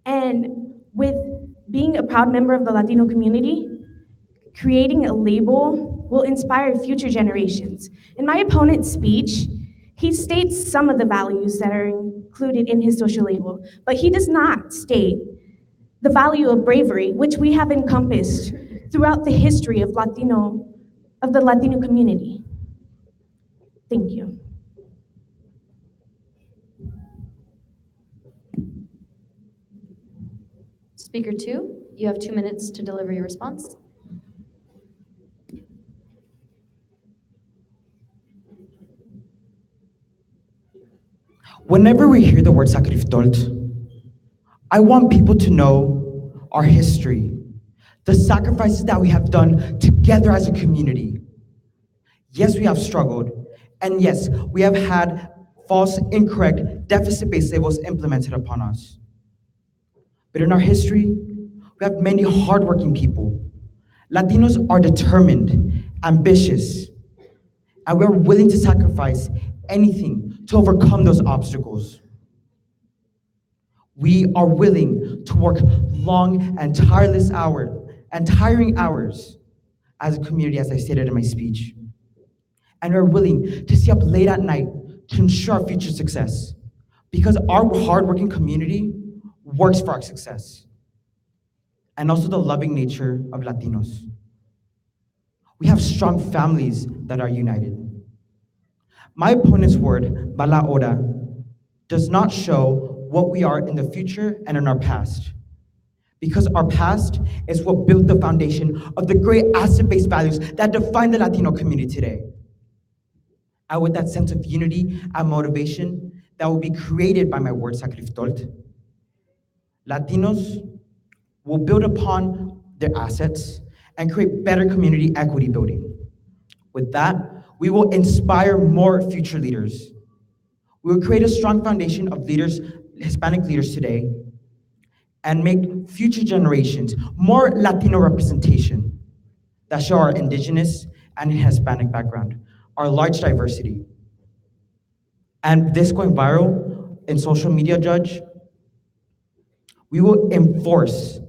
And with being a proud member of the Latino community, creating a label will inspire future generations. In my opponent's speech, he states some of the values that are included in his social label, but he does not state the value of bravery, which we have encompassed throughout the history of the Latino community. Thank you. Speaker 2, you have 2 minutes to deliver your response. Whenever we hear the word sacrifictol, I want people to know our history, the sacrifices that we have done together as a community. Yes, we have struggled, and yes, we have had false, incorrect, deficit-based labels implemented upon us. But in our history, we have many hardworking people. Latinos are determined, ambitious, and we're willing to sacrifice anything to overcome those obstacles. We are willing to work long and tiring hours as a community, as I stated in my speech. And we're willing to stay up late at night to ensure our future success, because our hardworking community works for our success. And also the loving nature of Latinos. We have strong families that are united. My opponent's word, Valahora, does not show what we are in the future and in our past. Because our past is what built the foundation of the great asset-based values that define the Latino community today. And with that sense of unity and motivation that will be created by my word, sacrifictol, Latinos will build upon their assets and create better community equity building. With that, we will inspire more future leaders. We will create a strong foundation of leaders, Hispanic leaders today, and make future generations more Latino representation that show our indigenous and Hispanic background, our large diversity. And this going viral in social media, Judge, we will enforce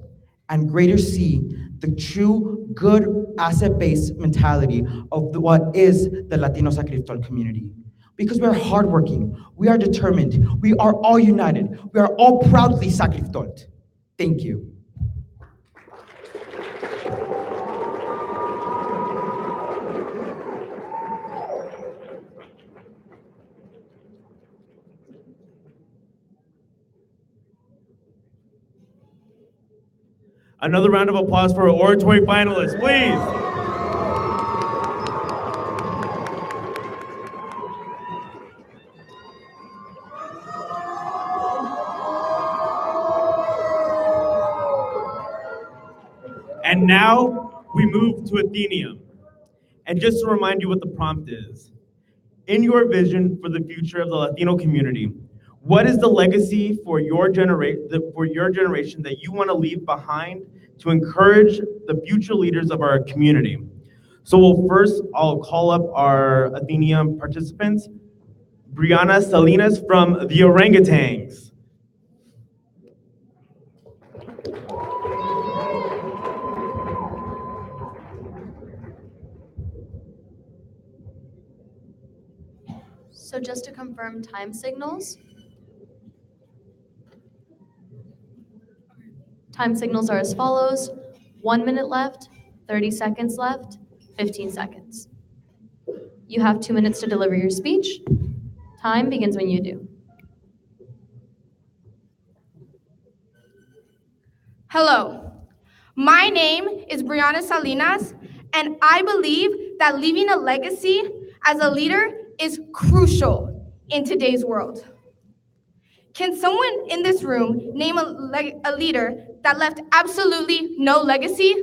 and greater see the true good asset-based mentality of what is the Latino Sacristol community. Because we are hardworking, we are determined, we are all united, we are all proudly Sacristol. Thank you. Another round of applause for our oratory finalists, please. And now we move to Athenium. And just to remind you what the prompt is, in your vision for the future of the Latino community, what is the legacy for your generation that you want to leave behind to encourage the future leaders of our community? So I'll call up our Athenium participants. Brianna Salinas from the Orangutans. So just to confirm time signals. Time signals are as follows: 1 minute left, 30 seconds left, 15 seconds. You have 2 minutes to deliver your speech. Time begins when you do. Hello, my name is Brianna Salinas, and I believe that leaving a legacy as a leader is crucial in today's world. Can someone in this room name a leader that left absolutely no legacy?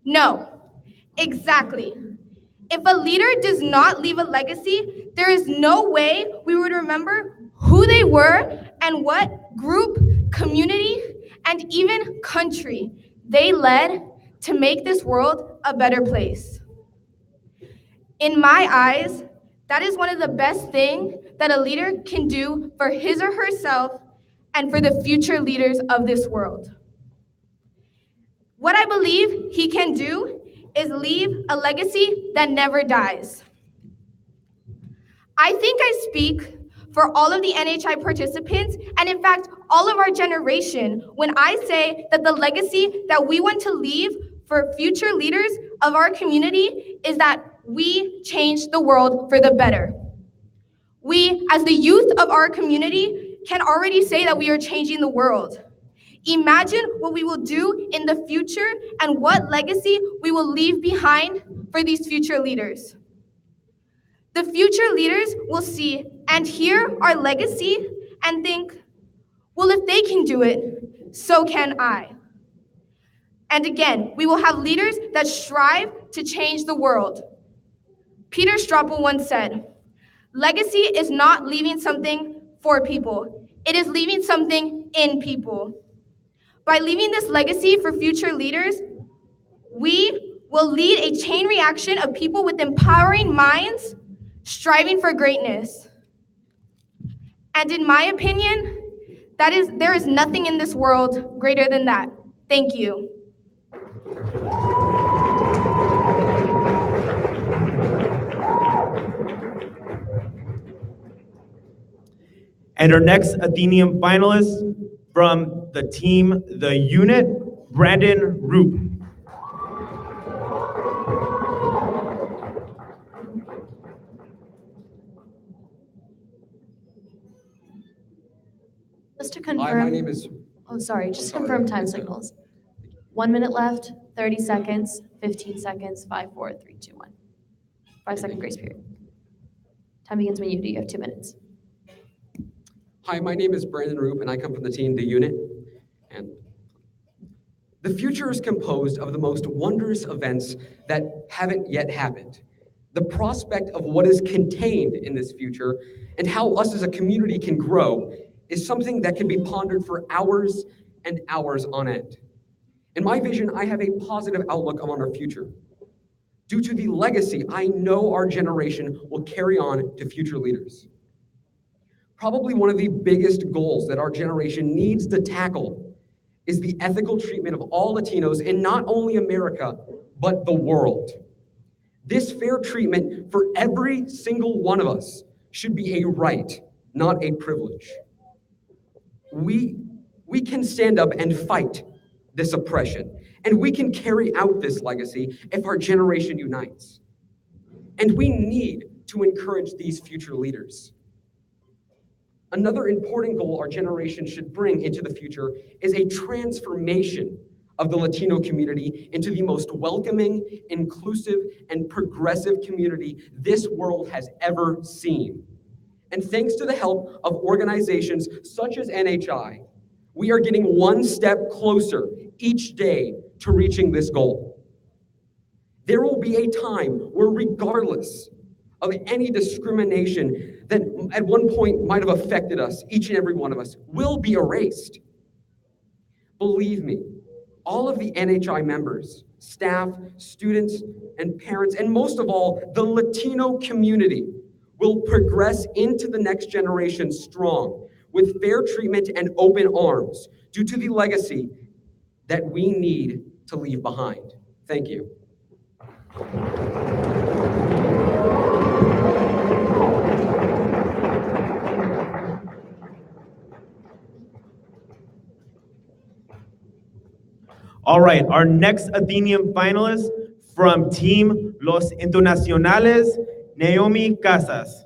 No, exactly. If a leader does not leave a legacy, there is no way we would remember who they were and what group, community, and even country they led to make this world a better place. In my eyes, that is one of the best things that a leader can do for his or herself and for the future leaders of this world. What I believe he can do is leave a legacy that never dies. I think I speak for all of the NHI participants, and in fact, all of our generation, when I say that the legacy that we want to leave for future leaders of our community is that we change the world for the better. We, as the youth of our community, can already say that we are changing the world. Imagine what we will do in the future and what legacy we will leave behind for these future leaders. The future leaders will see and hear our legacy and think, well, if they can do it, so can I. And again, we will have leaders that strive to change the world. Peter Straupel once said, legacy is not leaving something for people. It is leaving something in people. By leaving this legacy for future leaders, we will lead a chain reaction of people with empowering minds, striving for greatness. And in my opinion, there is nothing in this world greater than that. Thank you. And our next Athenium finalist from the team, the unit, Brandon Roop. Just to confirm. Hi, my name is. Oh, sorry, just to confirm time signals. 1 minute left, 30 seconds, 15 seconds, 5, 4, 3, 2, 1. 5-second grace period. Time begins when you do. You have 2 minutes. Hi, my name is Brandon Roop, and I come from the team, the unit. And the future is composed of the most wondrous events that haven't yet happened. The prospect of what is contained in this future and how us as a community can grow is something that can be pondered for hours and hours on end. In my vision, I have a positive outlook on our future. Due to the legacy I know our generation will carry on to future leaders. Probably one of the biggest goals that our generation needs to tackle is the ethical treatment of all Latinos in not only America, but the world. This fair treatment for every single one of us should be a right, not a privilege. We can stand up and fight this oppression, and we can carry out this legacy if our generation unites. And we need to encourage these future leaders. Another important goal our generation should bring into the future is a transformation of the Latino community into the most welcoming, inclusive, and progressive community this world has ever seen. And thanks to the help of organizations such as NHI, we are getting one step closer each day to reaching this goal. There will be a time where, regardless of any discrimination that at one point might have affected us, each and every one of us, will be erased. Believe me, all of the NHI members, staff, students, and parents, and most of all, the Latino community will progress into the next generation strong, with fair treatment and open arms, due to the legacy that we need to leave behind. Thank you. All right, our next Athenaeum finalist from Team Los Internacionales, Naomi Casas.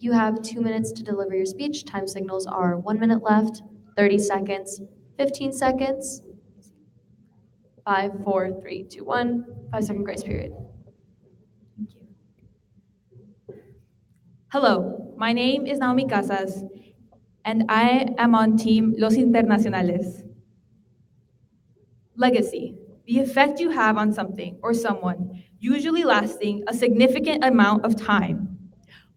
You have 2 minutes to deliver your speech. Time signals are 1 minute left, 30 seconds, 15 seconds, 5, 4, 3, 2, 1, 5-second grace period. Thank you. Hello, my name is Naomi Casas, and I am on Team Los Internacionales. Legacy, the effect you have on something or someone, usually lasting a significant amount of time.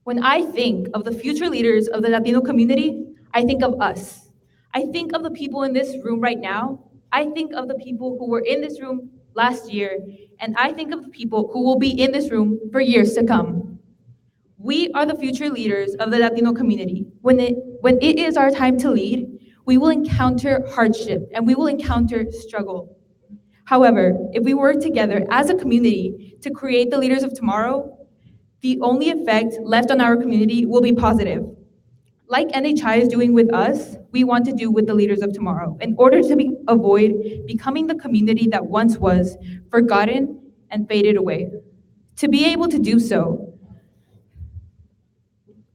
When I think of the future leaders of the Latino community, I think of us. I think of the people in this room right now. I think of the people who were in this room last year, and I think of the people who will be in this room for years to come. We are the future leaders of the Latino community. When it is our time to lead, we will encounter hardship and we will encounter struggle. However, if we work together as a community to create the leaders of tomorrow, the only effect left on our community will be positive. Like NHI is doing with us, we want to do with the leaders of tomorrow in order to avoid becoming the community that once was forgotten and faded away. To be able to do so,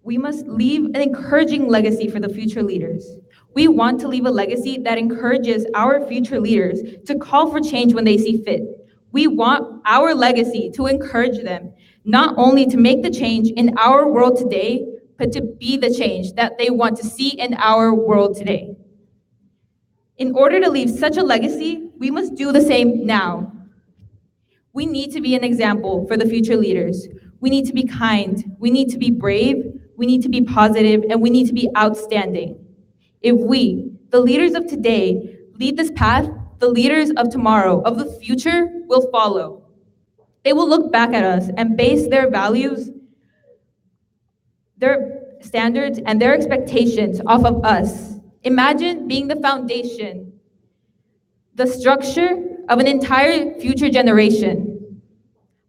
we must leave an encouraging legacy for the future leaders. We want to leave a legacy that encourages our future leaders to call for change when they see fit. We want our legacy to encourage them not only to make the change in our world today, but to be the change that they want to see in our world today. In order to leave such a legacy, we must do the same now. We need to be an example for the future leaders. We need to be kind, we need to be brave, we need to be positive, and we need to be outstanding. If we, the leaders of today, lead this path, the leaders of tomorrow, of the future, will follow. They will look back at us and base their values, their standards, and their expectations off of us. Imagine being the foundation, the structure of an entire future generation.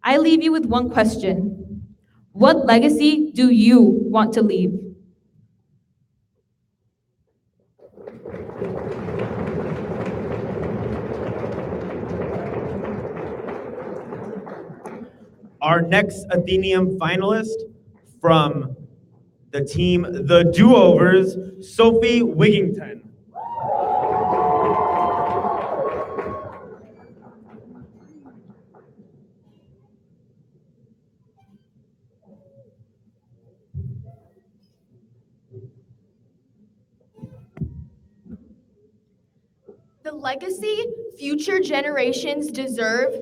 I leave you with one question. What legacy do you want to leave? Our next Athenaeum finalist from the team The Do-Overs, Sophie Wigington. The legacy future generations deserve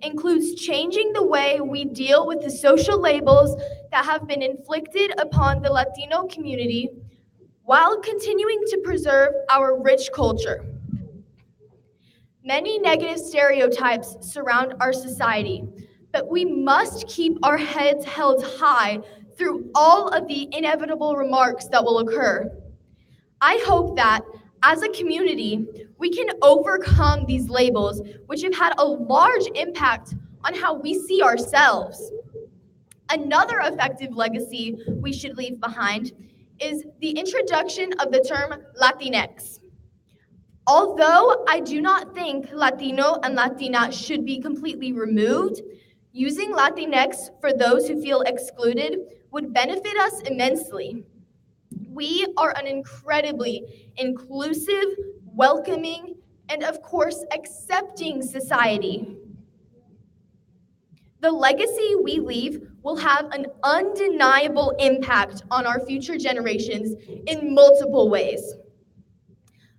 includes changing the way we deal with the social labels that have been inflicted upon the Latino community while continuing to preserve our rich culture. Many negative stereotypes surround our society, but we must keep our heads held high through all of the inevitable remarks that will occur. I hope that, as a community, we can overcome these labels, which have had a large impact on how we see ourselves. Another effective legacy we should leave behind is the introduction of the term Latinx. Although I do not think Latino and Latina should be completely removed, using Latinx for those who feel excluded would benefit us immensely. We are an incredibly inclusive, welcoming, and of course, accepting society. The legacy we leave will have an undeniable impact on our future generations in multiple ways.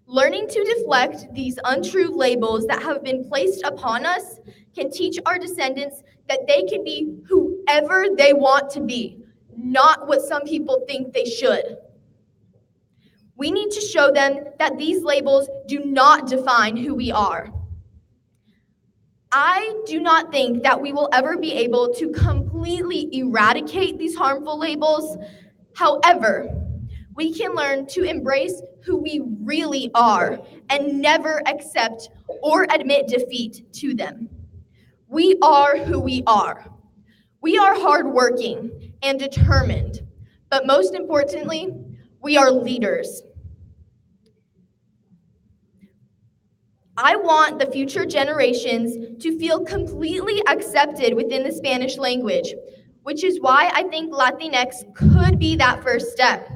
Learning to deflect these untrue labels that have been placed upon us can teach our descendants that they can be whoever they want to be, not what some people think they should. We need to show them that these labels do not define who we are. I do not think that we will ever be able to completely eradicate these harmful labels. However, we can learn to embrace who we really are and never accept or admit defeat to them. We are who we are. We are hardworking and determined, but most importantly, we are leaders. I want the future generations to feel completely accepted within the Spanish language, which is why I think Latinx could be that first step.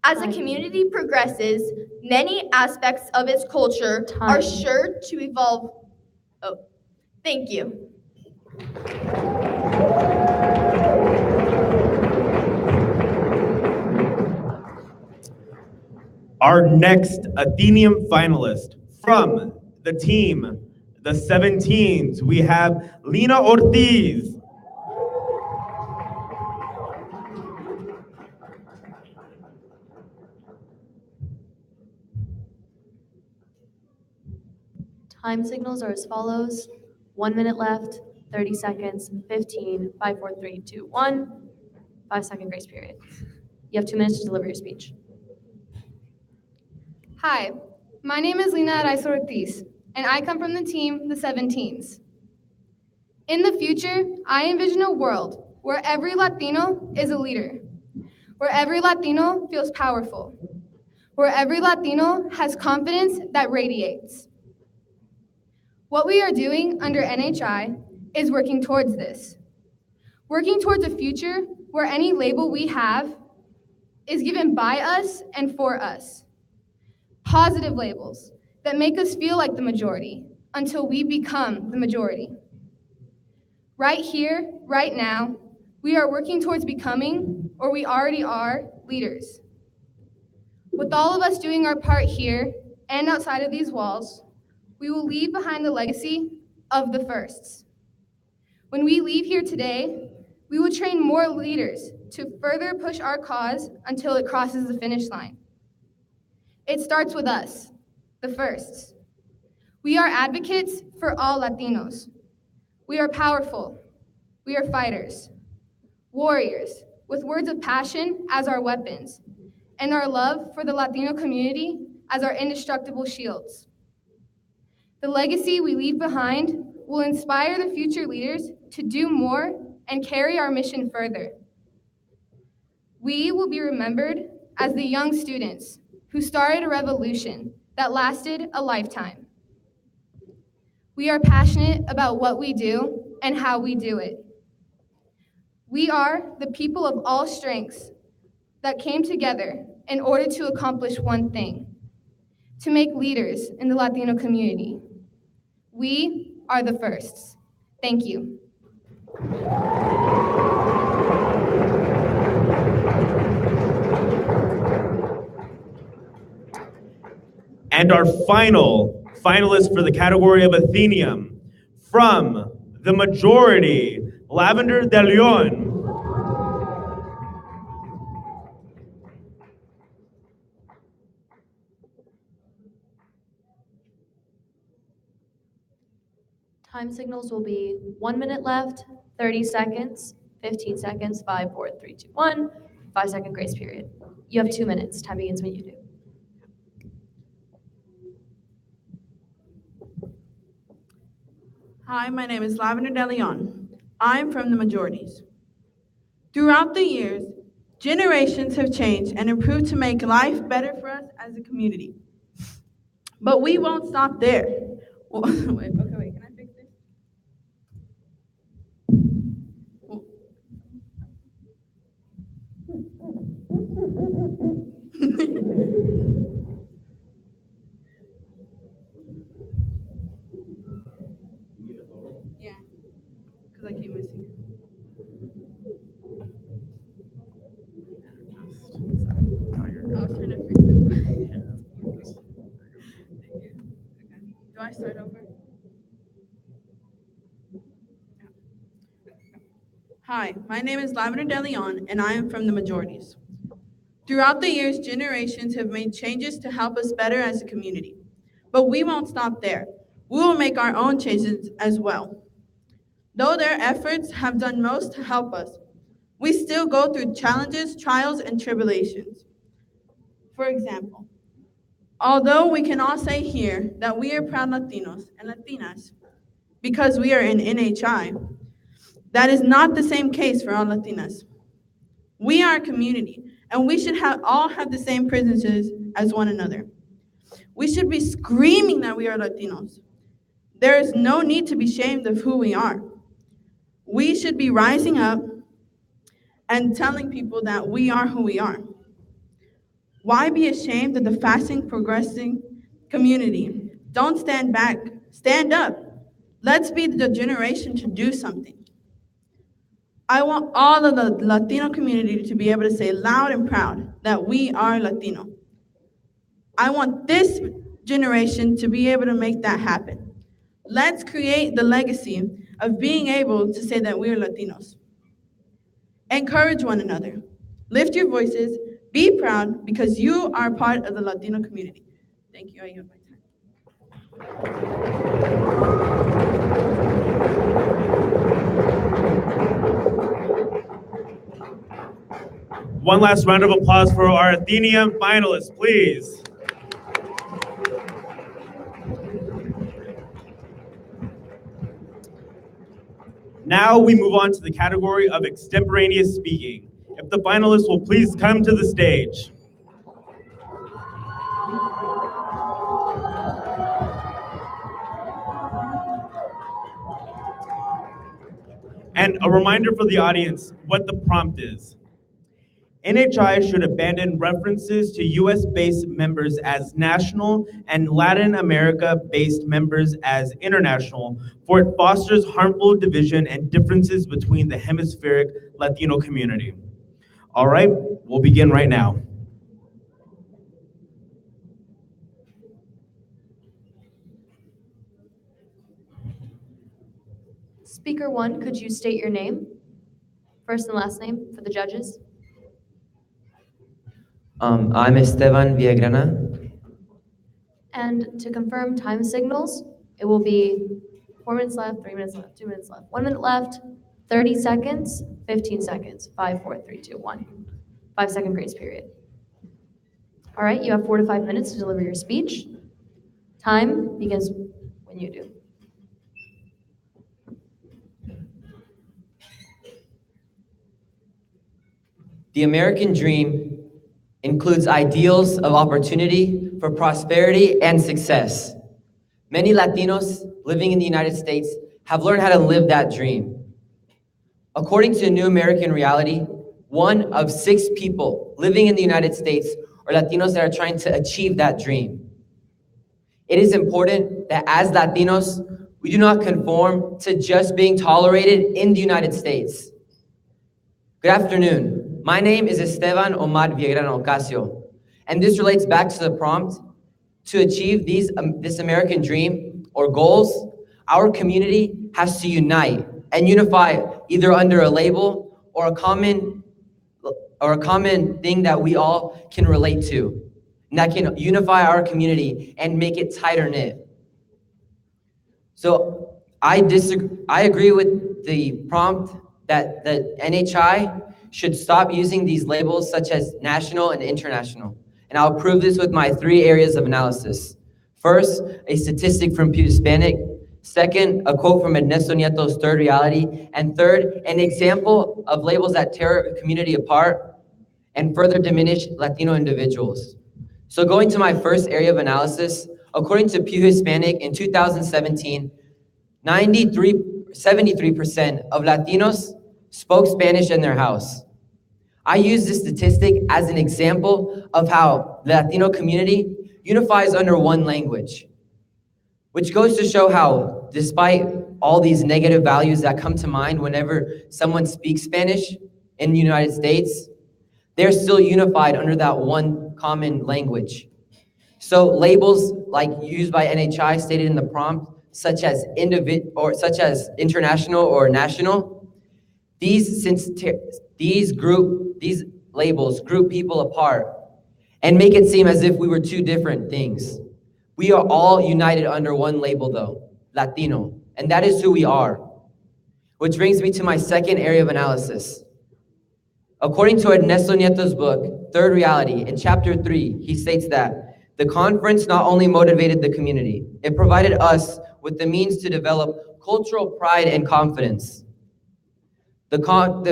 As a community progresses, many aspects of its culture are sure to evolve. Oh, thank you. Our next Athenaeum finalist from the team, the 17s, we have Lina Ortiz. Time signals are as follows: 1 minute left, 30 seconds, 15, 5, 4, 3, 2, 1, 5-second grace period. You have 2 minutes to deliver your speech. Hi, my name is Lina Ortiz, and I come from the team, the 17s. In the future, I envision a world where every Latino is a leader, where every Latino feels powerful, where every Latino has confidence that radiates. What we are doing under NHI is working towards this, working towards a future where any label we have is given by us and for us. Positive labels that make us feel like the majority until we become the majority. Right here, right now, we are working towards becoming, or we already are, leaders. With all of us doing our part here and outside of these walls, we will leave behind the legacy of the firsts. When we leave here today, we will train more leaders to further push our cause until it crosses the finish line. It starts with us, the firsts. We are advocates for all Latinos. We are powerful. We are fighters, warriors, with words of passion as our weapons, and our love for the Latino community as our indestructible shields. The legacy we leave behind will inspire the future leaders to do more and carry our mission further. We will be remembered as the young students who started a revolution that lasted a lifetime. We are passionate about what we do and how we do it. We are the people of all strengths that came together in order to accomplish one thing: to make leaders in the Latino community. We are the firsts. Thank you. And our final Finalists for the category of Athenium. From the majority, Lavender de Leon. Time signals will be 1 minute left, 30 seconds, 15 seconds, 5, 4, 3, 2, 1, 5-second grace period. You have 2 minutes. Time begins when you do. Hi, my name is Lavender de Leon. I'm from the majorities. Throughout the years, generations have changed and improved to make life better for us as a community. But we won't stop there. Wait, can I fix this? Yeah, because I keep missing it. I was trying to fix it. Do I start over? Hi, my name is Lavender de Leon, and I am from the majorities. Throughout the years, generations have made changes to help us better as a community. But we won't stop there. We will make our own changes as well. Though their efforts have done most to help us, we still go through challenges, trials, and tribulations. For example, although we can all say here that we are proud Latinos and Latinas because we are in NHI, that is not the same case for all Latinas. We are a community, and we should all have the same privileges as one another. We should be screaming that we are Latinos. There is no need to be ashamed of who we are. We should be rising up and telling people that we are who we are. Why be ashamed of the fasting, progressing community? Don't stand back, stand up. Let's be the generation to do something. I want all of the Latino community to be able to say loud and proud that we are Latino. I want this generation to be able to make that happen. Let's create the legacy of being able to say that we are Latinos. Encourage one another. Lift your voices. Be proud because you are part of the Latino community. Thank you. I yield my time. One last round of applause for our Athenium finalists, please. Now we move on to the category of Extemporaneous Speaking. If the finalists will please come to the stage. And a reminder for the audience what the prompt is. NHI should abandon references to US-based members as national and Latin America-based members as international, for it fosters harmful division and differences between the hemispheric Latino community. All right, we'll begin right now. Speaker 1, could you state your name? First and last name for the judges. I'm Esteban Villagrana. And to confirm time signals, it will be 4 minutes left, 3 minutes left, 2 minutes left, 1 minute left, 30 seconds, 15 seconds, 5, 4, 3, 2, 1. 5-second grace period. All right, you have 4 to 5 minutes to deliver your speech. Time begins when you do. The American dream includes ideals of opportunity for prosperity and success. Many Latinos living in the United States have learned how to live that dream. According to a new American reality, 1 of 6 people living in the United States are Latinos that are trying to achieve that dream. It is important that as Latinos, we do not conform to just being tolerated in the United States. Good afternoon. My name is Esteban Omar Villagrana Ocasio, and this relates back to the prompt, To achieve this American dream or goals, our community has to unite and unify either under a label or a common thing that we all can relate to, and that can unify our community and make it tighter knit. So I agree with the prompt that the NHI should stop using these labels such as national and international. And I'll prove this with my 3 areas of analysis. First, a statistic from Pew Hispanic. Second, a quote from Ernesto Nieto's Third Reality. And third, an example of labels that tear a community apart and further diminish Latino individuals. So going to my first area of analysis, according to Pew Hispanic in 2017, 73% of Latinos spoke Spanish in their house. I use this statistic as an example of how the Latino community unifies under one language, which goes to show how, despite all these negative values that come to mind whenever someone speaks Spanish in the United States, they're still unified under that one common language. So labels like used by NHI stated in the prompt, such as international or national, these labels group people apart and make it seem as if we were 2 different things. We are all united under one label though, Latino, and that is who we are. Which brings me to my second area of analysis. According to Ernesto Nieto's book, Third Reality, in chapter 3, he states that the conference not only motivated the community, it provided us with the means to develop cultural pride and confidence. The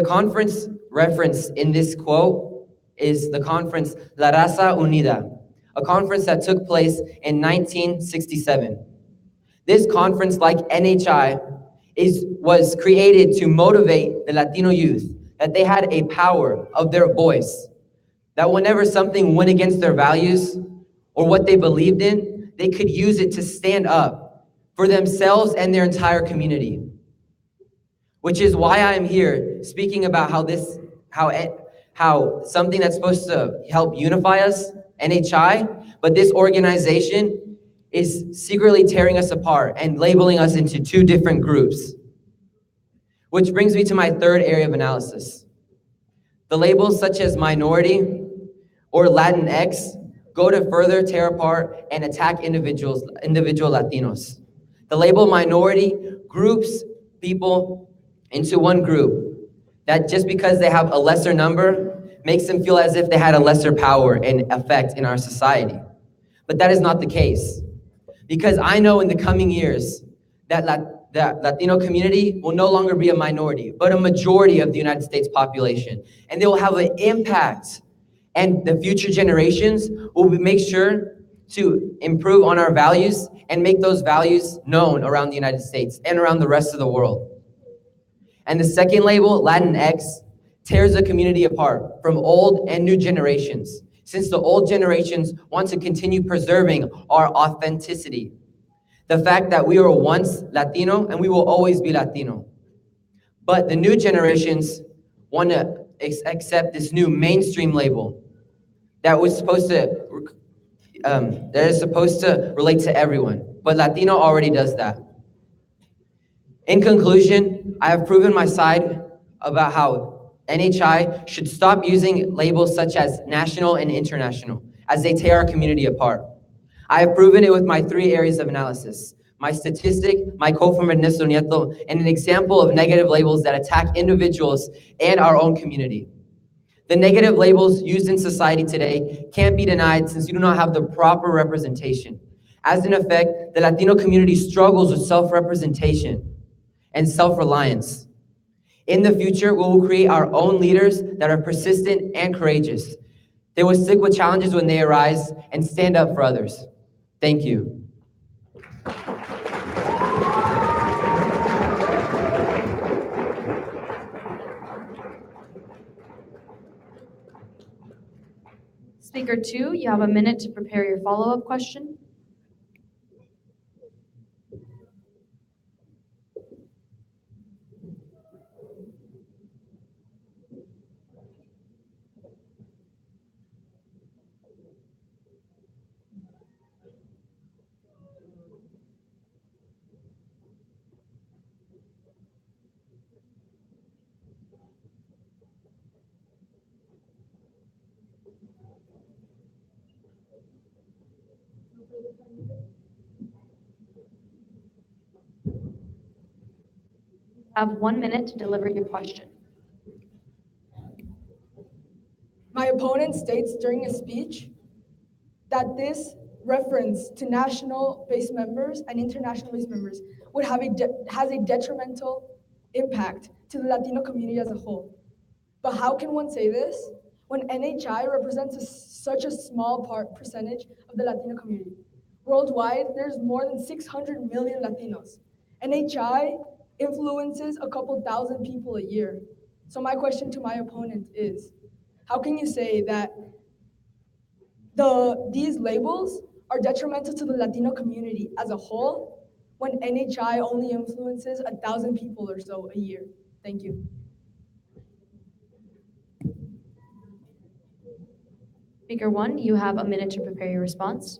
conference reference in this quote is the conference La Raza Unida, a conference that took place in 1967. This conference, like NHI, was created to motivate the Latino youth, that they had a power of their voice, that whenever something went against their values or what they believed in, they could use it to stand up for themselves and their entire community. Which is why I am here speaking about how something that's supposed to help unify us, NHI, but this organization is secretly tearing us apart and labeling us into 2 different groups. Which brings me to my third area of analysis. The labels such as minority or Latinx go to further tear apart and attack individual Latinos. The label minority groups people into one group that just because they have a lesser number makes them feel as if they had a lesser power and effect in our society. But that is not the case. Because I know in the coming years that the Latino community will no longer be a minority, but a majority of the United States population. And they will have an impact. And the future generations will make sure to improve on our values and make those values known around the United States and around the rest of the world. And the second label, Latinx, tears the community apart from old and new generations, since the old generations want to continue preserving our authenticity. The fact that we were once Latino and we will always be Latino. But the new generations want to accept this new mainstream label that is supposed to relate to everyone. But Latino already does that. In conclusion, I have proven my side about how NHI should stop using labels such as national and international, as they tear our community apart. I have proven it with my 3 areas of analysis: my statistic, my quote from Ernesto Nieto, and an example of negative labels that attack individuals and our own community. The negative labels used in society today can't be denied since we do not have the proper representation. As an effect, the Latino community struggles with self-representation and self-reliance. In the future, we will create our own leaders that are persistent and courageous. They will stick with challenges when they arise and stand up for others. Thank you. Speaker 2, you have a minute to prepare your follow-up question. Have 1 minute to deliver your question. My opponent states during his speech that this reference to national-based members and international-based members would have has a detrimental impact to the Latino community as a whole. But how can one say this when NHI represents such a small percentage of the Latino community? Worldwide, there's more than 600 million Latinos. NHI influences a couple thousand people a year. So my question to my opponent is, how can you say that these labels are detrimental to the Latino community as a whole when NHI only influences 1,000 people or so a year? Thank you. Speaker 1, you have a minute to prepare your response.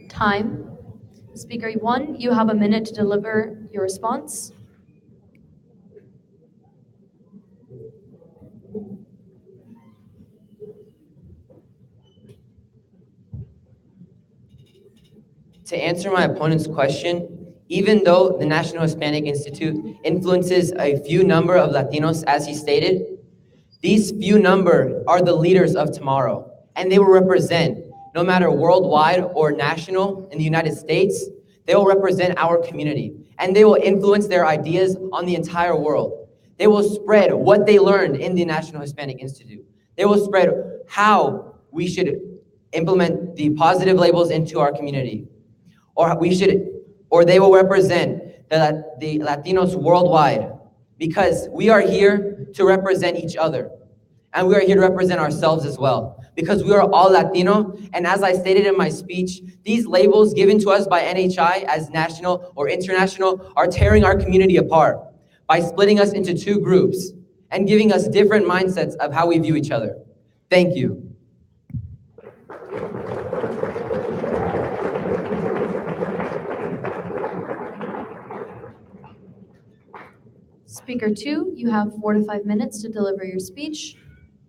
Time. Speaker 1, you have a minute to deliver your response. To answer my opponent's question, even though the National Hispanic Institute influences a few number of Latinos, as he stated, these few number are the leaders of tomorrow, and they will represent, no matter worldwide or national in the United States, they will represent our community, and they will influence their ideas on the entire world. They will spread what they learned in the National Hispanic Institute. They will spread how we should implement the positive labels into our community. Or they will represent the Latinos worldwide, because we are here to represent each other. And we are here to represent ourselves as well, because we are all Latino. And as I stated in my speech, these labels given to us by NHI as national or international are tearing our community apart by splitting us into two groups and giving us different mindsets of how we view each other. Thank you. Speaker 2, you have 4 to 5 minutes to deliver your speech.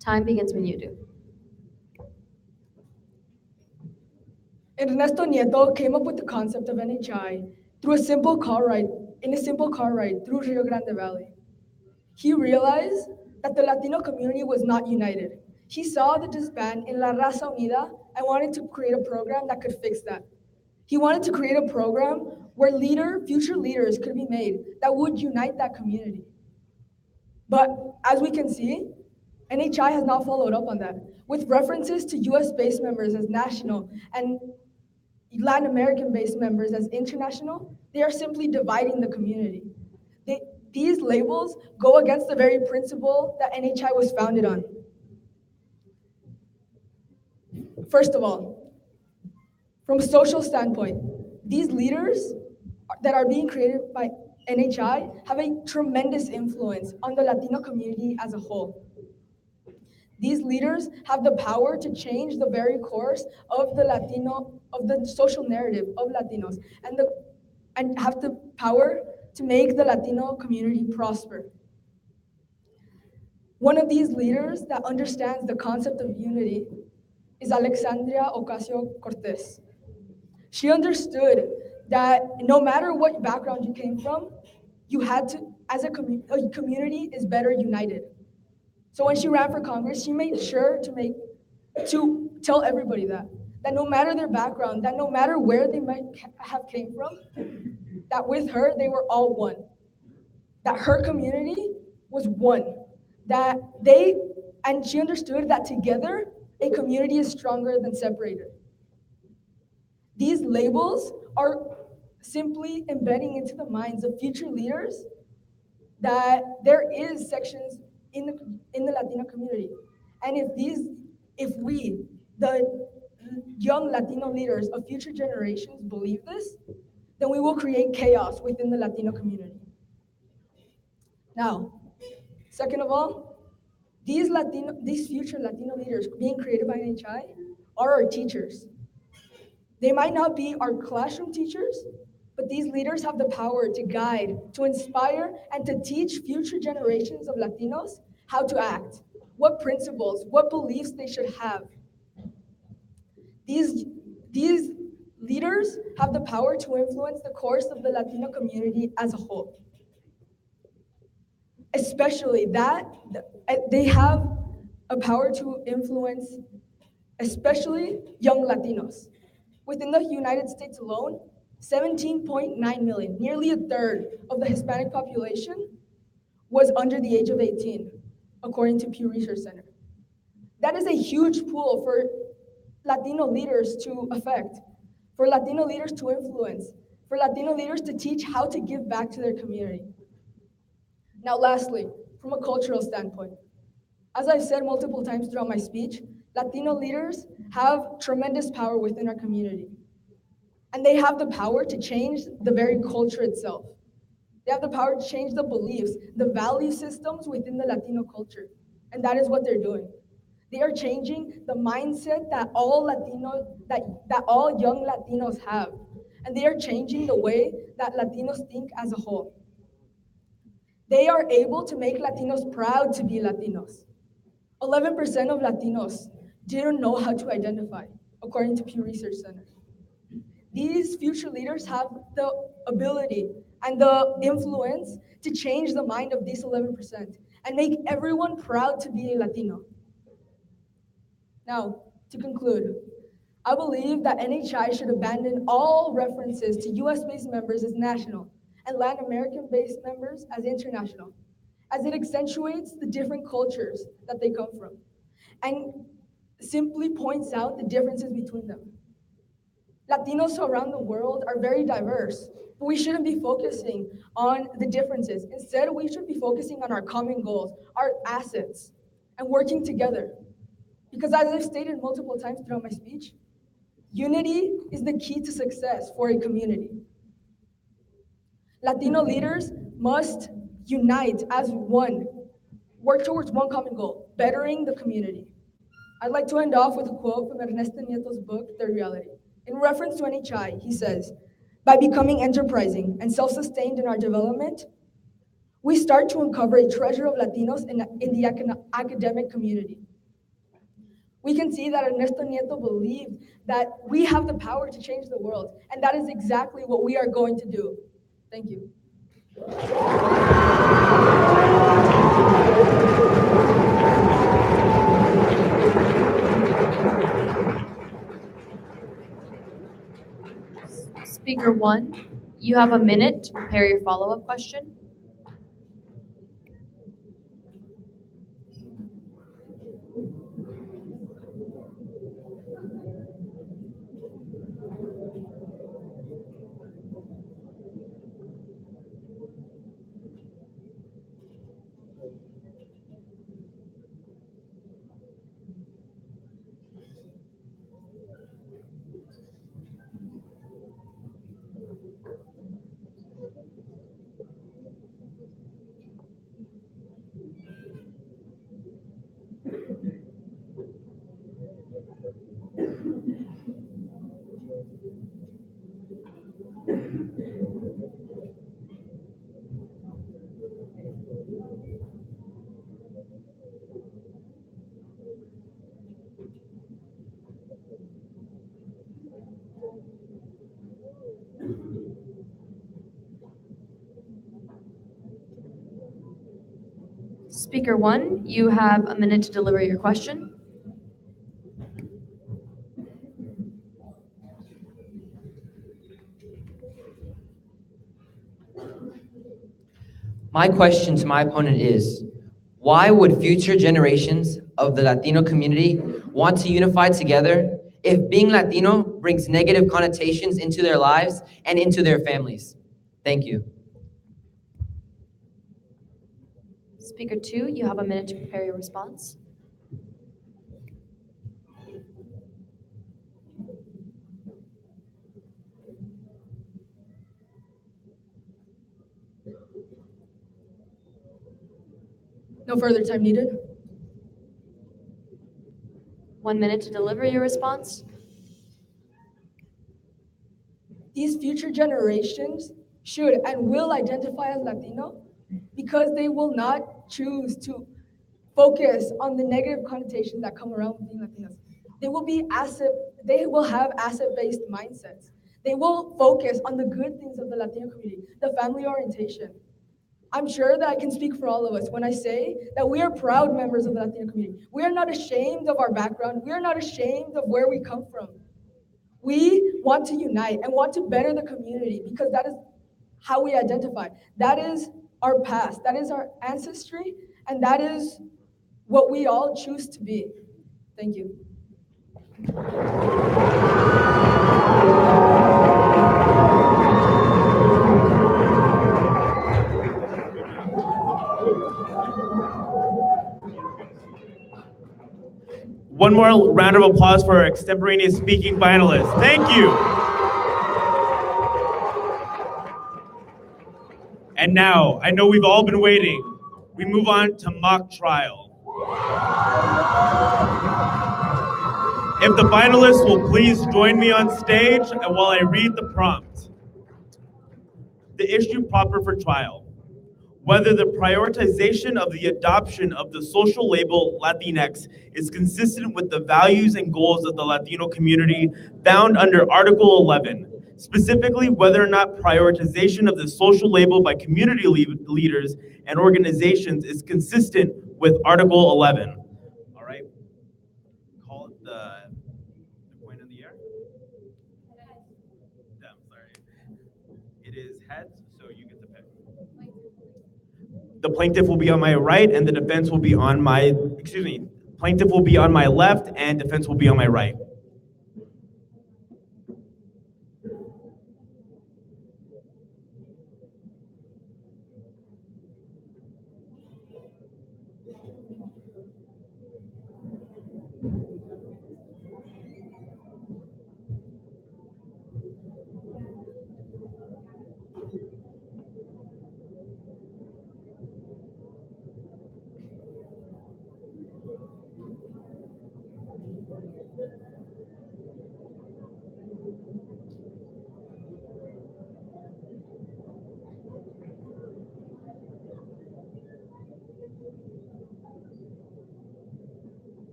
Time begins when you do. Ernesto Nieto came up with the concept of NHI through a simple car ride through Rio Grande Valley. He realized that the Latino community was not united. He saw the disband in La Raza Unida and wanted to create a program that could fix that. He wanted to create a program where future leaders could be made that would unite that community. But as we can see, NHI has not followed up on that. With references to US-based members as national and Latin American-based members as international, they are simply dividing the community. These labels go against the very principle that NHI was founded on. First of all, from a social standpoint, these leaders that are being created by NHI have a tremendous influence on the Latino community as a whole. These leaders have the power to change the very course of the social narrative of Latinos, and have the power to make the Latino community prosper. One of these leaders that understands the concept of unity is Alexandria Ocasio-Cortez. She understood that no matter what background you came from, you had to, as a community is better united. So when she ran for Congress, she made sure to tell everybody that no matter their background, that no matter where they might have came from, that with her, they were all one. that her community was one, and she understood that together, a community is stronger than separated. These labels are simply embedding into the minds of future leaders that there is sections in the Latino community. And if we, the young Latino leaders of future generations believe this, then we will create chaos within the Latino community. Now, second of all, these future Latino leaders being created by NHI are our teachers. They might not be our classroom teachers, but these leaders have the power to guide, to inspire, and to teach future generations of Latinos how to act, what principles, what beliefs they should have. These leaders have the power to influence the course of the Latino community as a whole. Especially they have a power to influence especially young Latinos. Within the United States alone, 17.9 million, nearly a third of the Hispanic population, was under the age of 18, according to Pew Research Center. That is a huge pool for Latino leaders to affect, for Latino leaders to influence, for Latino leaders to teach how to give back to their community. Now, lastly, from a cultural standpoint, as I've said multiple times throughout my speech, Latino leaders have tremendous power within our community. And they have the power to change the very culture itself. They have the power to change the beliefs, the value systems within the Latino culture. And that is what they're doing. They are changing the mindset that all young Latinos have. And they are changing the way that Latinos think as a whole. They are able to make Latinos proud to be Latinos. 11% of Latinos didn't know how to identify, according to Pew Research Center. These future leaders have the ability and the influence to change the mind of these 11% and make everyone proud to be a Latino. Now, to conclude, I believe that NHI should abandon all references to US-based members as national and Latin American-based members as international, as it accentuates the different cultures that they come from and simply points out the differences between them. Latinos around the world are very diverse, but we shouldn't be focusing on the differences. Instead, we should be focusing on our common goals, our assets, and working together. Because as I've stated multiple times throughout my speech, unity is the key to success for a community. Latino leaders must unite as one, work towards one common goal, bettering the community. I'd like to end off with a quote from Ernesto Nieto's book, The Reality. In reference to NHI, he says, "By becoming enterprising and self-sustained in our development, we start to uncover a treasure of Latinos in the academic community." We can see that Ernesto Nieto believed that we have the power to change the world, and that is exactly what we are going to do. Thank you. Speaker 1, you have a minute to prepare your follow-up question. Speaker 1, you have a minute to deliver your question. My question to my opponent is, why would future generations of the Latino community want to unify together if being Latino brings negative connotations into their lives and into their families? Thank you. Speaker 2, you have a minute to prepare your response. No further time needed. 1 minute to deliver your response. These future generations should and will identify as Latino because they will not choose to focus on the negative connotations that come around with being Latinos. They will have asset-based mindsets. They will focus on the good things of the Latino community, the family orientation. I'm sure that I can speak for all of us when I say that we are proud members of the Latino community. We are not ashamed of our background. We are not ashamed of where we come from. We want to unite and want to better the community because that is how we identify. That is our past, that is our ancestry, and that is what we all choose to be. Thank you. One more round of applause for our Extemporaneous Speaking finalists. Thank you. And now, I know we've all been waiting. We move on to mock trial. If the finalists will please join me on stage and while I read the prompt. The issue proper for trial. Whether the prioritization of the adoption of the social label Latinx is consistent with the values and goals of the Latino community found under Article 11, specifically whether or not prioritization of the social label by community leaders and organizations is consistent with Article 11. All right, call it the coin in the air. Yeah, I'm sorry. It is heads, so you get to pick. The plaintiff will be on my right and the defense will be on my, plaintiff will be on my left and defense will be on my right.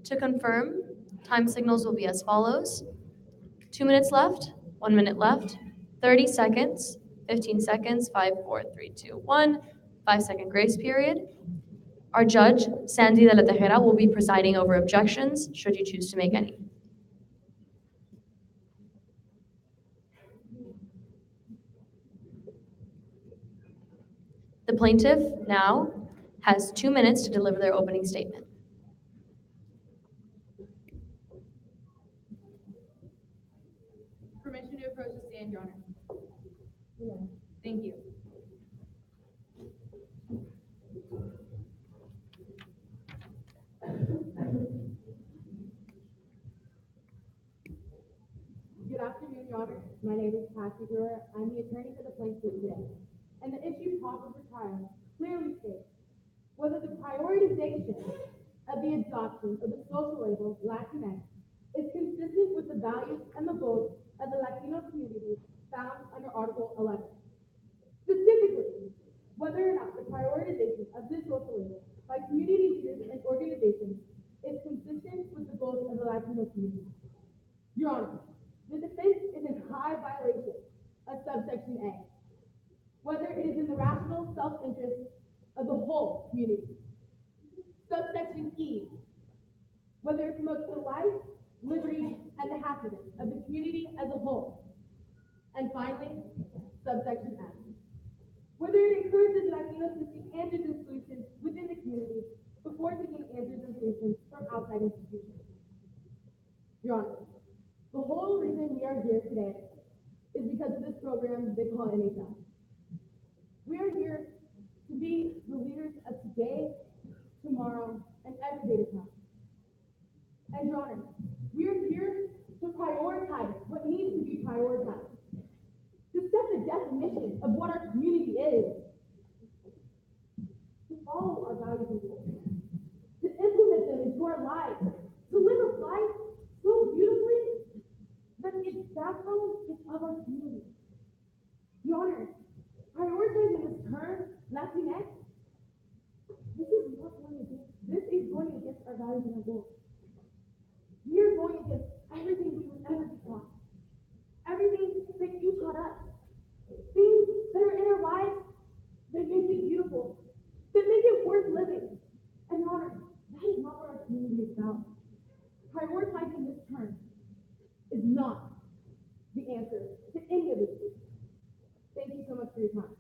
To confirm, time signals will be as follows. 2 minutes left, 1 minute left, 30 seconds, 15 seconds, 5, 4, 3, 2, 1, 5-second grace period. Our judge, Sandy de la Tejera, will be presiding over objections, should you choose to make any. The plaintiff now has 2 minutes to deliver their opening statement. Permission to approach the stand, Your Honor. Thank you. Good afternoon, Your Honor. My name is Cassie Brewer. I'm the attorney for the plaintiff today. And the issue proper for trial clearly states whether the prioritization of the adoption of the social label Latinx is consistent with the values and the goals of the Latino community found under Article 11. Specifically, whether or not the prioritization of this social label by community leaders and organizations is consistent Latino community. Your Honor, the defense is in high violation of subsection A, whether it is in the rational self-interest of the whole community. Subsection E, whether it promotes the life, liberty, and the happiness of the community as a whole. And finally, subsection F, whether it encourages Latinos to seek answers and solutions within the community before seeking answers and solutions from outside institutions. Your Honor, the whole reason we are here today is because of this program they call NHL. We are here to be the leaders of today, tomorrow, and every day to come. And Your Honor, we are here to prioritize what needs to be prioritized, to set the definition of what our community is, to follow our values and goals, to implement them into our lives, to live a life so beautifully that its backbone is of our community. Your Honor, prioritizing this term, Latinx, this is going against our values and our goals. We are going against everything we would ever be taught. Everything that you taught us. Things that are in our lives that make it beautiful, that make it worth living. And Your Honor, that is not what our community is about. Prioritizing this term is not the answer to any of this. Thank you so much for your time.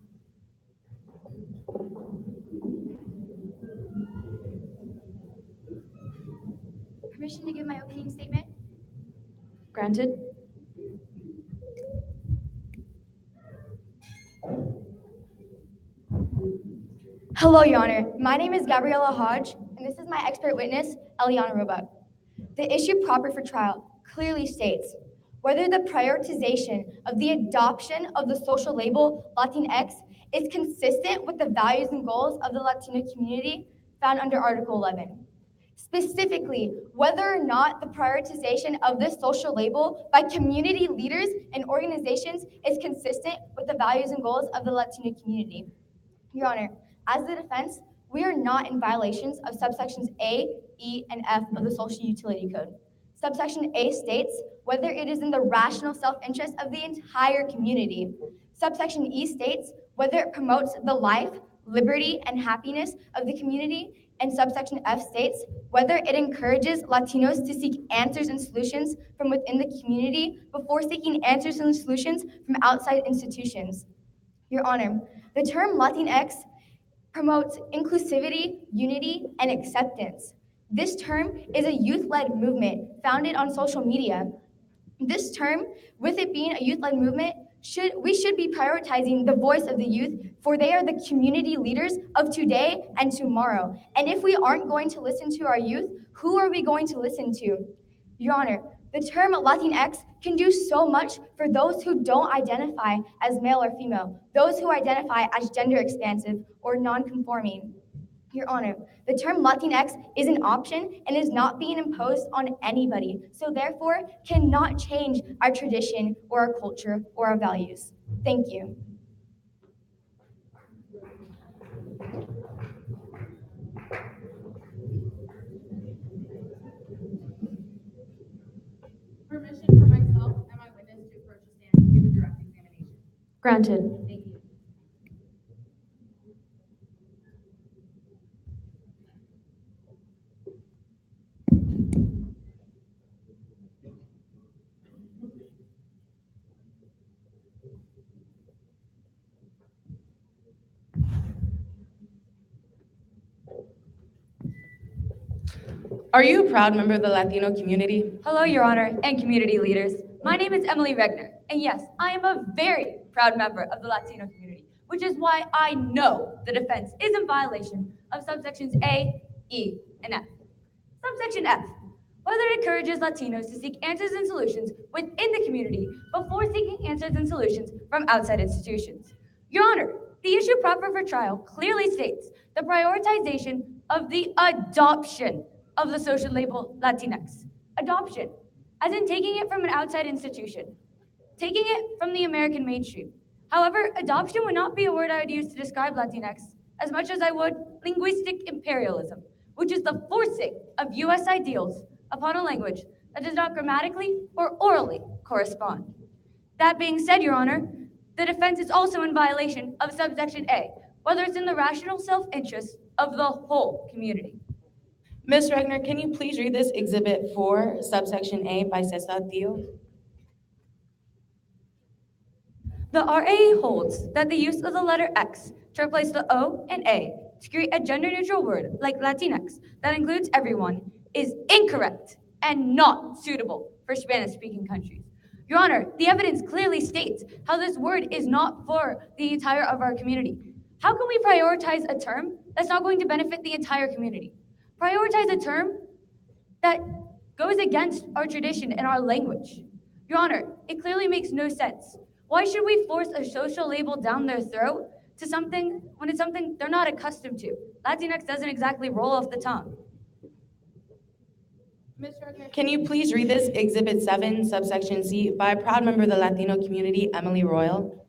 Permission to give my opening statement? Granted. Hello, Your Honor. My name is Gabriella Hodge, and this is my expert witness, Eliana Robut. The issue proper for trial clearly states whether the prioritization of the adoption of the social label Latinx is consistent with the values and goals of the Latino community found under Article 11. Specifically, whether or not the prioritization of this social label by community leaders and organizations is consistent with the values and goals of the Latino community. Your Honor, as the defense, we are not in violations of subsections A, E, and F of the Social Utility Code. Subsection A states whether it is in the rational self-interest of the entire community. Subsection E states whether it promotes the life, liberty, and happiness of the community. And subsection F states whether it encourages Latinos to seek answers and solutions from within the community before seeking answers and solutions from outside institutions. Your Honor, the term Latinx promotes inclusivity, unity, and acceptance. This term is a youth-led movement founded on social media. This term, with it being a youth-led movement, we should be prioritizing the voice of the youth, for they are the community leaders of today and tomorrow. And if we aren't going to listen to our youth, who are we going to listen to? Your Honor, the term Latinx can do so much for those who don't identify as male or female, those who identify as gender expansive or non-conforming. Your Honor, the term Latinx is an option and is not being imposed on anybody, so therefore cannot change our tradition or our culture or our values. Thank you. Permission for myself and my witness to approach the stand and give a direct examination. Granted. Thank you. Are you a proud member of the Latino community? Hello, Your Honor, and community leaders. My name is Emily Regner, and yes, I am a very proud member of the Latino community, which is why I know the defense is in violation of subsections A, E, and F. Subsection F, whether it encourages Latinos to seek answers and solutions within the community before seeking answers and solutions from outside institutions. Your Honor, the issue proper for trial clearly states the prioritization of the adoption of the social label Latinx. Adoption, as in taking it from an outside institution, taking it from the American mainstream. However, adoption would not be a word I would use to describe Latinx as much as I would linguistic imperialism, which is the forcing of US ideals upon a language that does not grammatically or orally correspond. That being said, Your Honor, the defense is also in violation of subsection A, whether it's in the rational self-interest of the whole community. Ms. Regner, can you please read this Exhibit 4, subsection A by Cesar Tio? The RA holds that the use of the letter X to replace the O and A to create a gender-neutral word like Latinx that includes everyone is incorrect and not suitable for Spanish-speaking countries. Your Honor, the evidence clearly states how this word is not for the entire of our community. How can we prioritize a term that's not going to benefit the entire community? Prioritize a term that goes against our tradition and our language. Your Honor, it clearly makes no sense. Why should we force a social label down their throat to something when it's something they're not accustomed to? Latinx doesn't exactly roll off the tongue. Ms. Regner, can you please read this Exhibit 7, subsection C by a proud member of the Latino community, Emily Royal?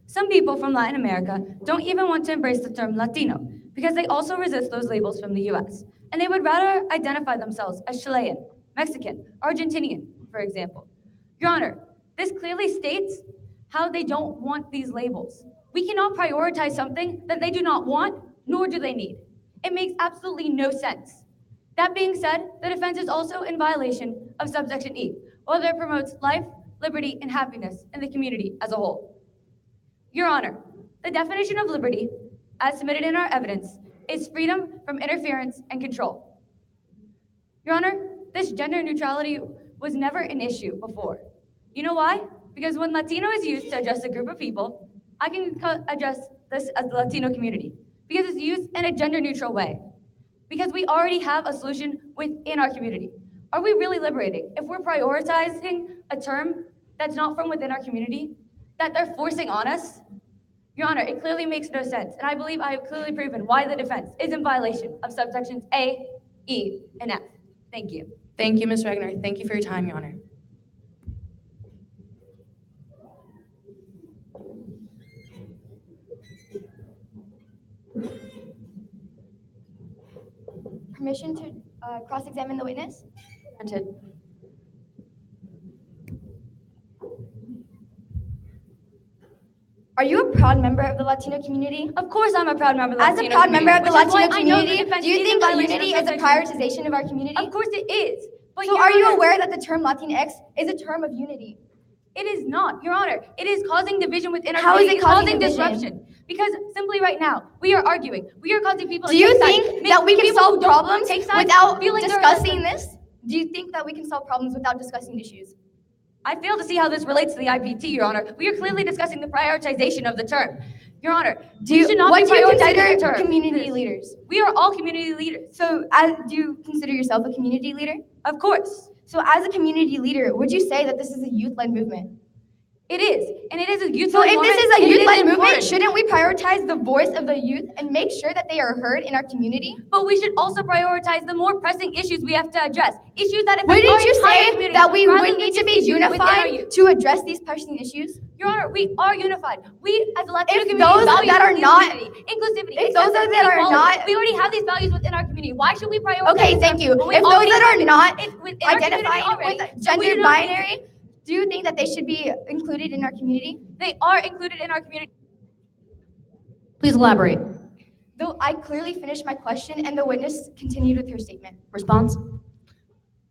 Some people from Latin America don't even want to embrace the term Latino because they also resist those labels from the US. And they would rather identify themselves as Chilean, Mexican, Argentinian, for example. Your Honor, this clearly states how they don't want these labels. We cannot prioritize something that they do not want, nor do they need. It makes absolutely no sense. That being said, the defense is also in violation of subsection E, whether it promotes life, liberty, and happiness in the community as a whole. Your Honor, the definition of liberty, as submitted in our evidence, is freedom from interference and control. Your Honor, this gender neutrality was never an issue before. You know why? Because when Latino is used to address a group of people, I can address this as the Latino community, because it's used in a gender neutral way. Because we already have a solution within our community. Are we really liberating if we're prioritizing a term that's not from within our community, that they're forcing on us? Your Honor, it clearly makes no sense, and I believe I have clearly proven why the defense is in violation of subsections A, E, and F. Thank you. Thank you, Ms. Regner. Thank you for your time, Your Honor. Permission to cross-examine the witness? Granted. Are you a proud member of the Latino community? Of course I'm a proud member of the As Latino a proud member of the community, which is Latino why I know the community, defense do you is in think violation unity of is a subsection E. prioritization of our community? Of course it is. But So Your are you Honor, aware that the term Latinx is a term of unity? It is not, Your Honor. It is causing division within our How is community. it causing disruption. Because simply right now, we are arguing. We are causing people Do to you take sides. think Make that we can people solve who don't problems take sides without feeling they're discussing less this? Do you think that we can solve problems without discussing issues? I fail to see how this relates to the IPT, Your Honor. We are clearly discussing the prioritization of the term. Your Honor, we should not what be do you prioritizing consider the term. community leaders? We are all community leaders. So do you consider yourself a community leader? Of course. So as a community leader, would you say that this is a youth-led movement? It is, and it is a youth-led So if this is a movement, youth-led it is movement, important. shouldn't we prioritize the voice of the youth and make sure that they are heard in our community? But we should also prioritize the more pressing issues we have to address. Issues that affect Wouldn't our you entire say community, that we rather would than need to just be issues within our unified youth. to address these pressing issues? Your Honor, we are unified. We, as a Latino If community, those value that are not- inclusivity, if those acceptance, that are equality. not- we already have these values within our community. Why should we prioritize? Okay, thank you. when we If those already that have are it not within our community identifying already? with So we do gender not need to- binary, do you think that they should be included in our community? They are included in our community. Please elaborate. Though I clearly finished my question and the witness continued with her statement. Response?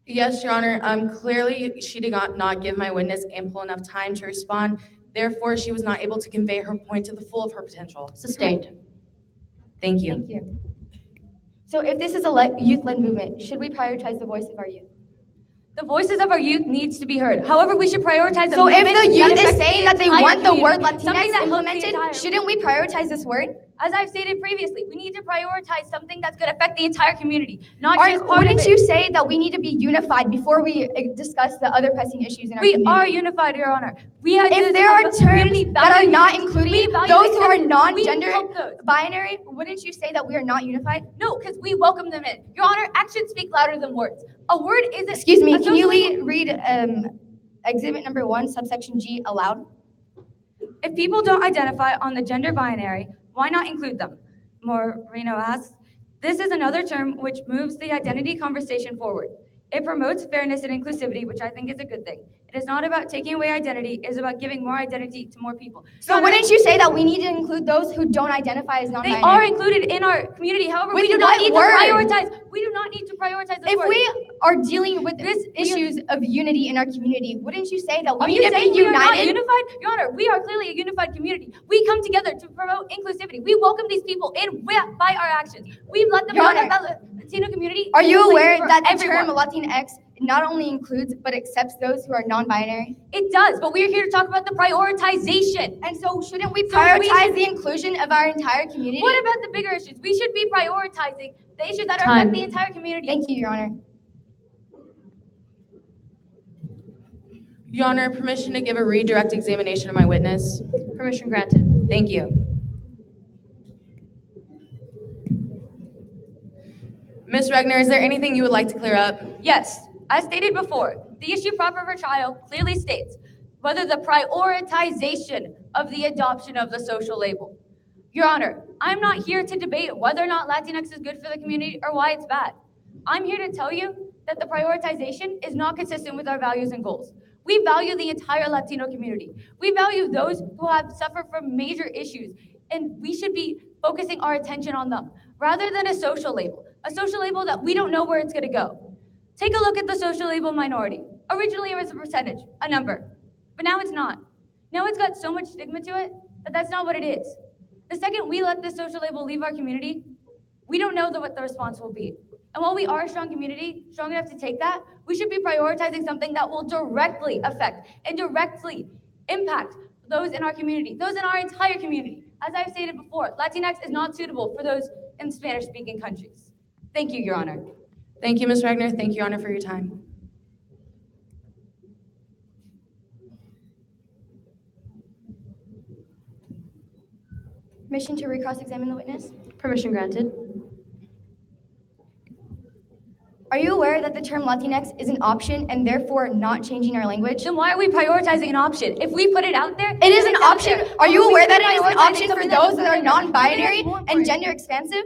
Yes, Your Honor. Clearly, she did not give my witness ample enough time to respond. Therefore, she was not able to convey her point to the full of her potential. Sustained. Thank you. Thank you. So if this is a youth-led movement, should we prioritize the voice of our youth? The voices of our youth needs to be heard. However, we should prioritize the So if movement the youth that is affects saying that they entire want the word community, something Latinx that helps the implemented, entire- shouldn't we prioritize this word? As I've stated previously, we need to prioritize something that's going to affect the entire community, not Or just part of wouldn't it. you say that we need to be unified before we discuss the other pressing issues in our We community? are unified, Your Honor. We have If to- there are community terms that are value not unity. including We value those who are acceptance. non-gender We help those. binary, wouldn't you say that we are not unified? No, because we welcome them in. Your Honor, actions speak louder than words. A word isn't. Excuse me, a can you social- read exhibit number 1, subsection G aloud? If people don't identify on the gender binary, why not include them? Moreno asks. This is another term which moves the identity conversation forward. It promotes fairness and inclusivity, which I think is a good thing. It is not about taking away identity, it is about giving more identity to more people. So wouldn't you say that we need to include those who don't identify as non-binary? They are included in our community. However, With we do not what need word? to prioritize. We do not need to prioritize this If word. we are dealing with issues of unity in our community, wouldn't you say that Are we you need to be saying we are not united? unified? Your Honor, we are clearly a unified community. We come together to promote inclusivity. We welcome these people in by our actions. We've let them Your know Honor, that the Latino community Are you is a place aware for that the everyone. term Latinx not only includes but accepts those who are non-binary? It does, but we're here to talk about the prioritization. And so shouldn't we So prioritize the inclusion of our entire community? What about the bigger issues? We should be prioritizing the issues that Time. affect the entire community. Thank you, Your Honor. Your Honor, permission to give a redirect examination of my witness. Permission granted. Thank you. Ms. Regner, is there anything you would like to clear up? Yes, as stated before, the issue proper for trial clearly states whether the prioritization of the adoption of the social label. Your Honor, I'm not here to debate whether or not Latinx is good for the community or why it's bad. I'm here to tell you that the prioritization is not consistent with our values and goals. We value the entire Latino community. We value those who have suffered from major issues, and we should be focusing our attention on them rather than a social label that we don't know where it's gonna go. Take a look at the social label minority. Originally it was a percentage, a number, but now it's not. Now it's got so much stigma to it that that's not what it is. The second we let this social label leave our community, we don't know what the response will be. And while we are a strong community, strong enough to take that, we should be prioritizing something that will directly affect and directly impact those in our community, those in our entire community. As I've stated before, Latinx is not suitable for those in Spanish-speaking countries. Thank you, Your Honor. Thank you, Ms. Regner. Thank you, Your Honor, for your time. Permission to recross-examine the witness? Permission granted. Are you aware that the term Latinx is an option and therefore not changing our language? Then why are we prioritizing an option? If we put it out there, it is an option. Are you aware that it is an option for something those that are is non-binary more and important. gender expansive?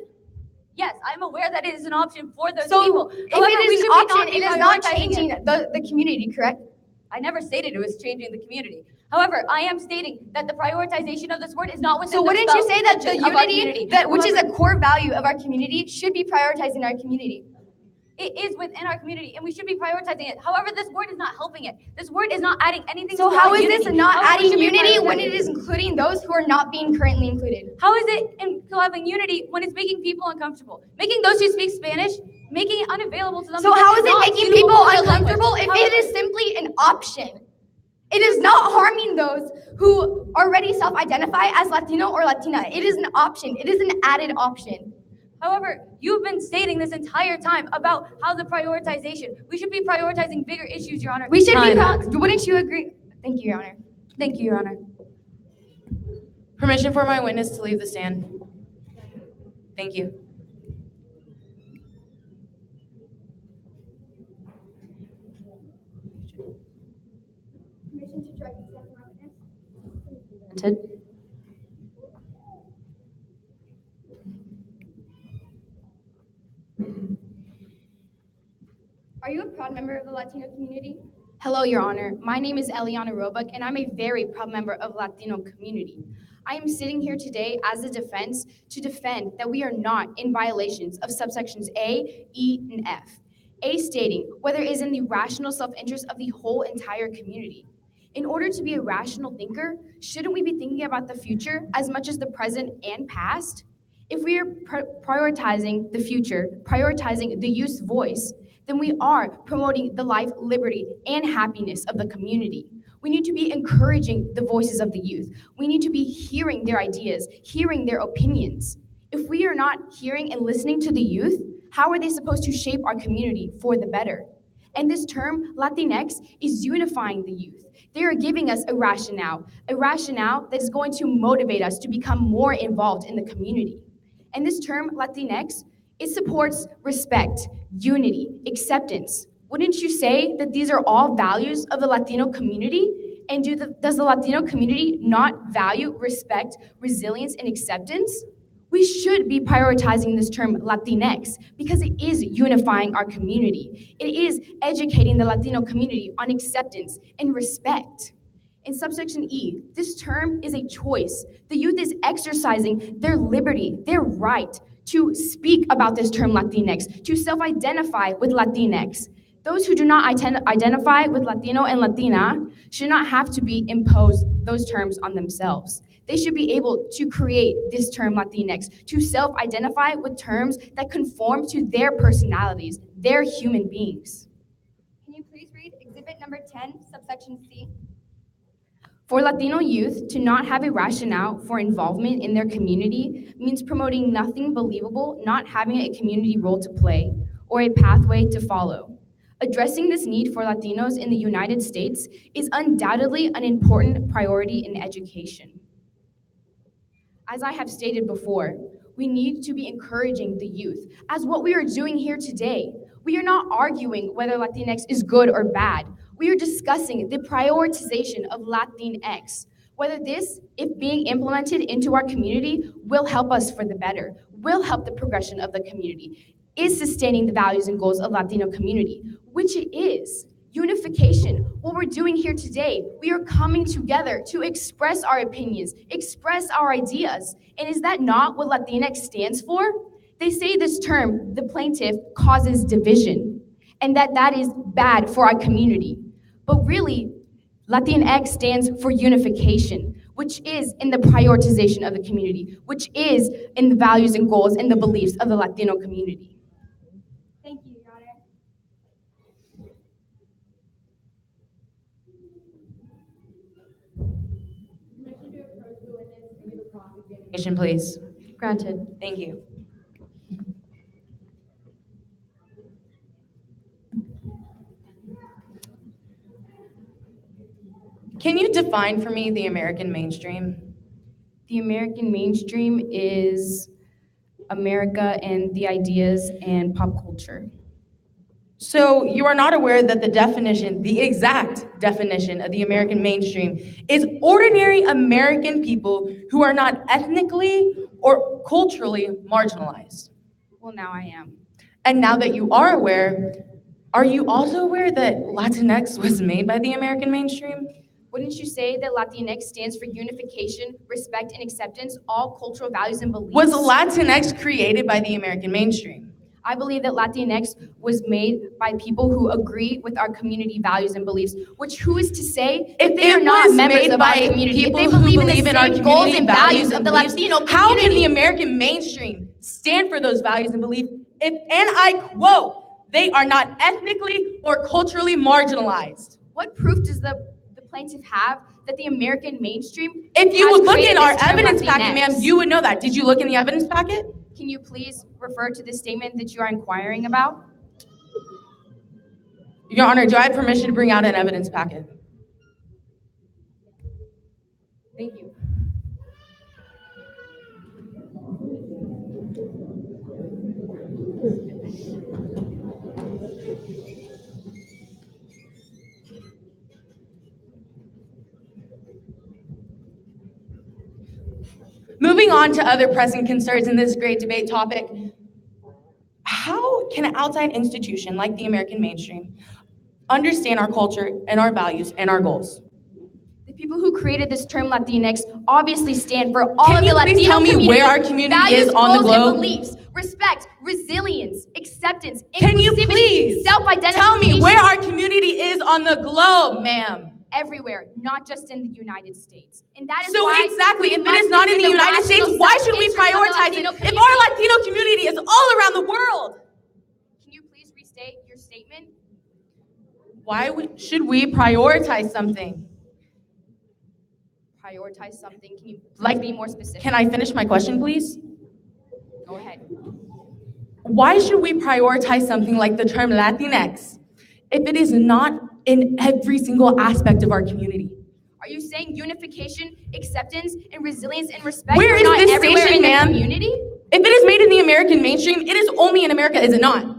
Yes, I'm aware that it is an option for those So people. if However, it we is an should not option, be it is not prioritizing changing it. the community, correct? I never stated it was changing the community. However, I am stating that the prioritization of this word is not within So the wouldn't you spell say that the of our unity, community. that which is a However, core value of our community, should be prioritized in our community? it is within our community, and we should be prioritizing it. However, this word is not helping it. This word is not adding anything So to how our is this unity. not However, we adding should be unity when prioritizing it is including those who are not being currently included? How is it having unity when it's making people uncomfortable? Making those who speak Spanish, making it unavailable to them. So because how is it's it not making suitable people for their language. uncomfortable if However, it is simply an option? It is not harming those who already self-identify as Latino or Latina. It is an option. It is an added option. However, you've been stating this entire time about how the prioritization. We should be prioritizing bigger issues, Your Honor. We should Time. be, wouldn't you agree? Thank you, Your Honor. Thank you, Your Honor. Permission for my witness to leave the stand. Thank you. Permission to direct examine my witness? Granted. Are you a proud member of the Latino community? Hello, Your Honor. My name is Eliana Roebuck, and I'm a very proud member of Latino community. I am sitting here today as a defense to defend that we are not in violations of subsections A, E, and F. A stating whether it is in the rational self-interest of the whole entire community. In order to be a rational thinker, shouldn't we be thinking about the future as much as the present and past? If we are prioritizing the future, prioritizing the youth's voice, then we are promoting the life, liberty, and happiness of the community. We need to be encouraging the voices of the youth. We need to be hearing their ideas, hearing their opinions. If we are not hearing and listening to the youth, how are they supposed to shape our community for the better? And this term, Latinx, is unifying the youth. They are giving us a rationale that is going to motivate us to become more involved in the community. And this term, Latinx, it supports respect, unity, acceptance. Wouldn't you say that these are all values of the Latino community? And does the Latino community not value respect, resilience, and acceptance? We We should be prioritizing this term Latinx because it is unifying our community. It is educating the Latino community on acceptance and respect. In subsection E, this term is a choice. The youth is exercising their liberty, their right to speak about this term Latinx, to self-identify with Latinx. Those who do not identify with Latino and Latina should not have to be imposed those terms on themselves. They should be able to create this term Latinx, to self-identify with terms that conform to their personalities, their human beings. Can you please read exhibit number 10, subsection C? For Latino youth to not have a rationale for involvement in their community means promoting nothing believable, not having a community role to play, or a pathway to follow. Addressing this need for Latinos in the United States is undoubtedly an important priority in education. As I have stated before, we need to be encouraging the youth, as what we are doing here today. We are not arguing whether Latinx is good or bad. We are discussing the prioritization of Latinx, whether this, if being implemented into our community, will help us for the better, will help the progression of the community, is sustaining the values and goals of Latino community, which it is. Unification, what we're doing here today, we are coming together to express our opinions, express our ideas. And is that not what Latinx stands for? They say this term, the plaintiff, causes division, and that is bad for our community. But really, Latinx stands for unification, which is in the prioritization of the community, which is in the values and goals and the beliefs of the Latino community. Thank you, Your Honor. Please. Granted. Thank you. Can you define for me the American mainstream? The American mainstream is America and the ideas and pop culture. So you are not aware that the definition, the exact definition of the American mainstream is ordinary American people who are not ethnically or culturally marginalized. Well, now I am. And now that you are aware, are you also aware that Latinx was made by the American mainstream? Wouldn't you say that Latinx stands for unification, respect, and acceptance, all cultural values and beliefs? Was Latinx created by the American mainstream? I believe that Latinx was made by people who agree with our community values and beliefs, which who is to say if they are not members of our community, if they believe in the same goals and values of the Latino community? How can the American mainstream stand for those values and beliefs if, and I quote, they are not ethnically or culturally marginalized? What proof does the plaintiff have that the American mainstream If you would look in our this term evidence packet, Latinx? ma'am, you would know that. Did you look in the evidence packet? Can you please refer to the statement that you are inquiring about? Your Honor, do I have permission to bring out an evidence packet? Thank you. Moving on to other pressing concerns in this great debate topic, how can an outside institution like the American mainstream understand our culture and our values and our goals? The people who created this term Latinx obviously stand for all Can of you the Latino please tell me community where our community values, is on the goals, and globe? beliefs, respect, resilience, acceptance, Can you inclusivity, please self-identification. tell me where our community is on the globe, ma'am? Everywhere, not just in the United States. And that is So why exactly, we if it must is not be in the United States, rational why should we self-interest of the prioritize it Latino if community? our Latino community is all around the world? Can you please restate your statement? Why should we prioritize something? Prioritize something. Can you Like, be more specific? Can I finish my question, please? Go ahead. Why should we prioritize something like the term Latinx if it is not in every single aspect of our community? Are you saying unification, acceptance, and resilience and respect Where are is not this everywhere station, in the ma'am? community? If it is made in the American mainstream, it is only in America, is it not?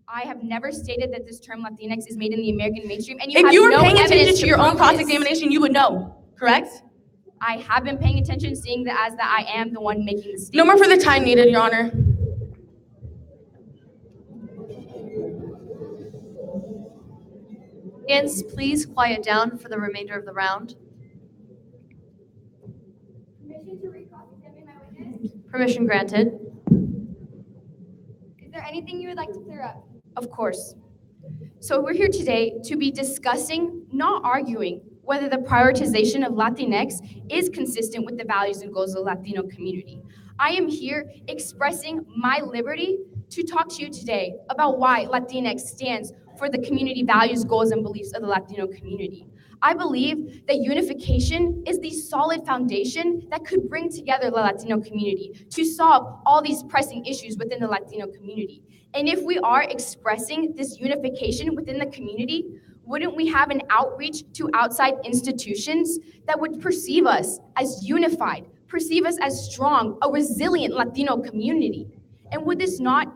I have never stated that this term Latinx is made in the American mainstream, and If have you were no paying evidence attention to your own prove this. cross-examination, you would know, correct? I have been paying attention, seeing that I am the one making the statement. No more for the time needed, Your Honor. Audience, please quiet down for the remainder of the round. Permission to re-cross-examine my witness? Permission granted. Is there anything you would like to clear up? Of course. So we're here today to be discussing, not arguing, whether the prioritization of Latinx is consistent with the values and goals of the Latino community. I am here expressing my liberty to talk to you today about why Latinx stands for the community values, goals, and beliefs of the Latino community. I believe that unification is the solid foundation that could bring together the Latino community to solve all these pressing issues within the Latino community. And if we are expressing this unification within the community, wouldn't we have an outreach to outside institutions that would perceive us as unified, perceive us as strong, a resilient Latino community? And would this not,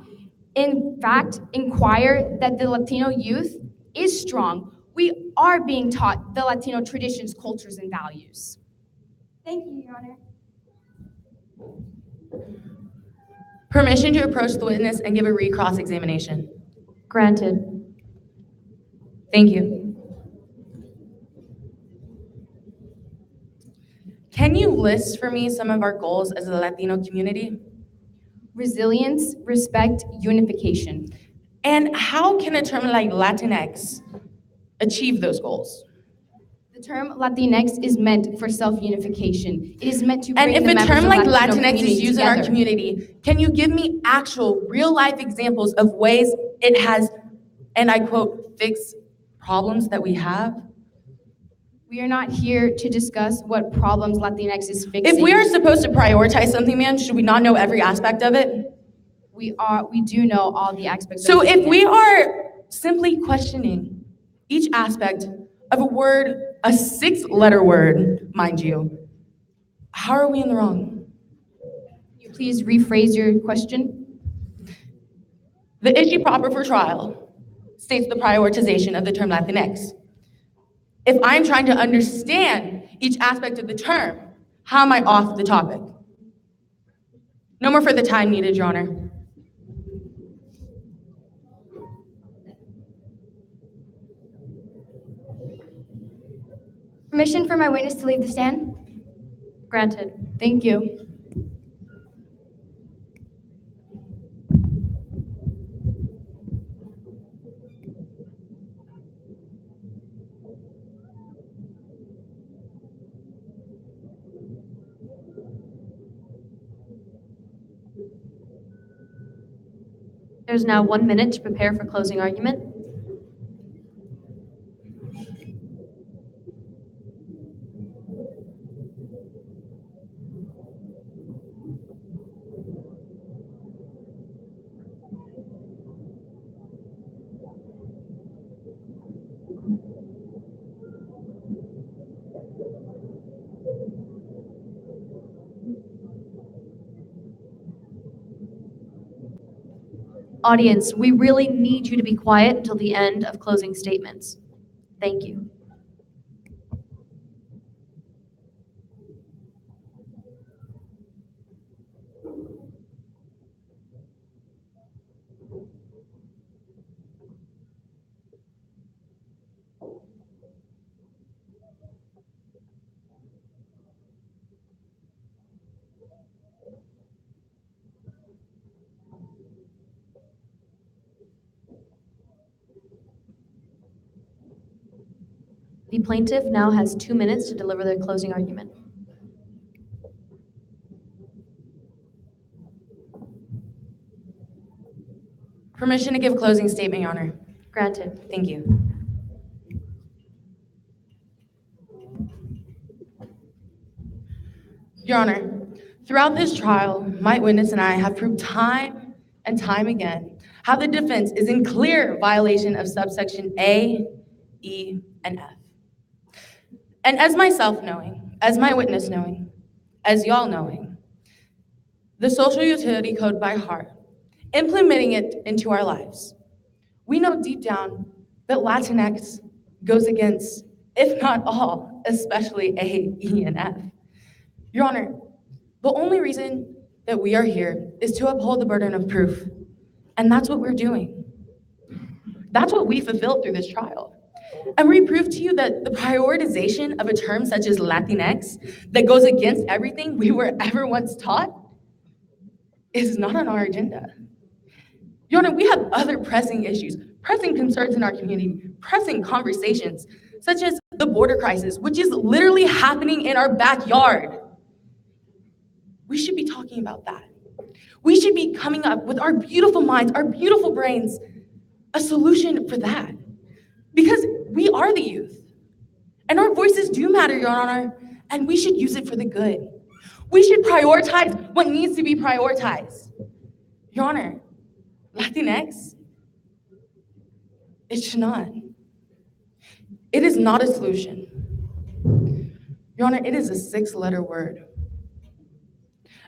in fact, inquire that the Latino youth is strong? We are being taught the Latino traditions, cultures, and values. Thank you, Your Honor. Permission to approach the witness and give a recross examination. Granted. Thank you. Can you list for me some of our goals as a Latino community? Resilience, respect, unification. And how can a term like Latinx achieve those goals? The term Latinx is meant for self-unification. It is meant to And bring if the a members term of like Latino Latinx is community used in our together. community, can you give me actual real-life examples of ways it has, and I quote, fixed problems that we have? We are not here to discuss what problems Latinx is fixing. If we are supposed to prioritize something, man, should we not know every aspect of it? We do know all the aspects So of if Latinx. we are simply questioning each aspect of a word, a 6-letter word, mind you, how are we in the wrong? Can you please rephrase your question? The issue proper for trial states the prioritization of the term Latinx. If I'm trying to understand each aspect of the term, how am I off the topic? No more for the time needed, Your Honor. Permission for my witness to leave the stand? Granted. Thank you. There's now 1 minute to prepare for closing argument. Audience, we really need you to be quiet until the end of closing statements. Thank you. The plaintiff now has 2 minutes to deliver their closing argument. Permission to give a closing statement, Your Honor. Granted. Thank you. Your Honor, throughout this trial, my witness and I have proved time and time again how the defense is in clear violation of subsection A, E, and F. And as myself knowing, as my witness knowing, as y'all knowing, the social utility code by heart, implementing it into our lives, we know deep down that Latinx goes against, if not all, especially A, E, and F. Your Honor, the only reason that we are here is to uphold the burden of proof. And that's what we're doing. That's what we fulfilled through this trial. And we proved to you that the prioritization of a term such as Latinx that goes against everything we were ever once taught is not on our agenda. Your Honor, we have other pressing issues, pressing concerns in our community, pressing conversations, such as the border crisis, which is literally happening in our backyard. We should be talking about that. We should be coming up with our beautiful minds, our beautiful brains, a solution for that. Because we are the youth. And our voices do matter, Your Honor, and we should use it for the good. We should prioritize what needs to be prioritized. Your Honor, Latinx, it should not. It is not a solution. Your Honor, it is a six-letter word.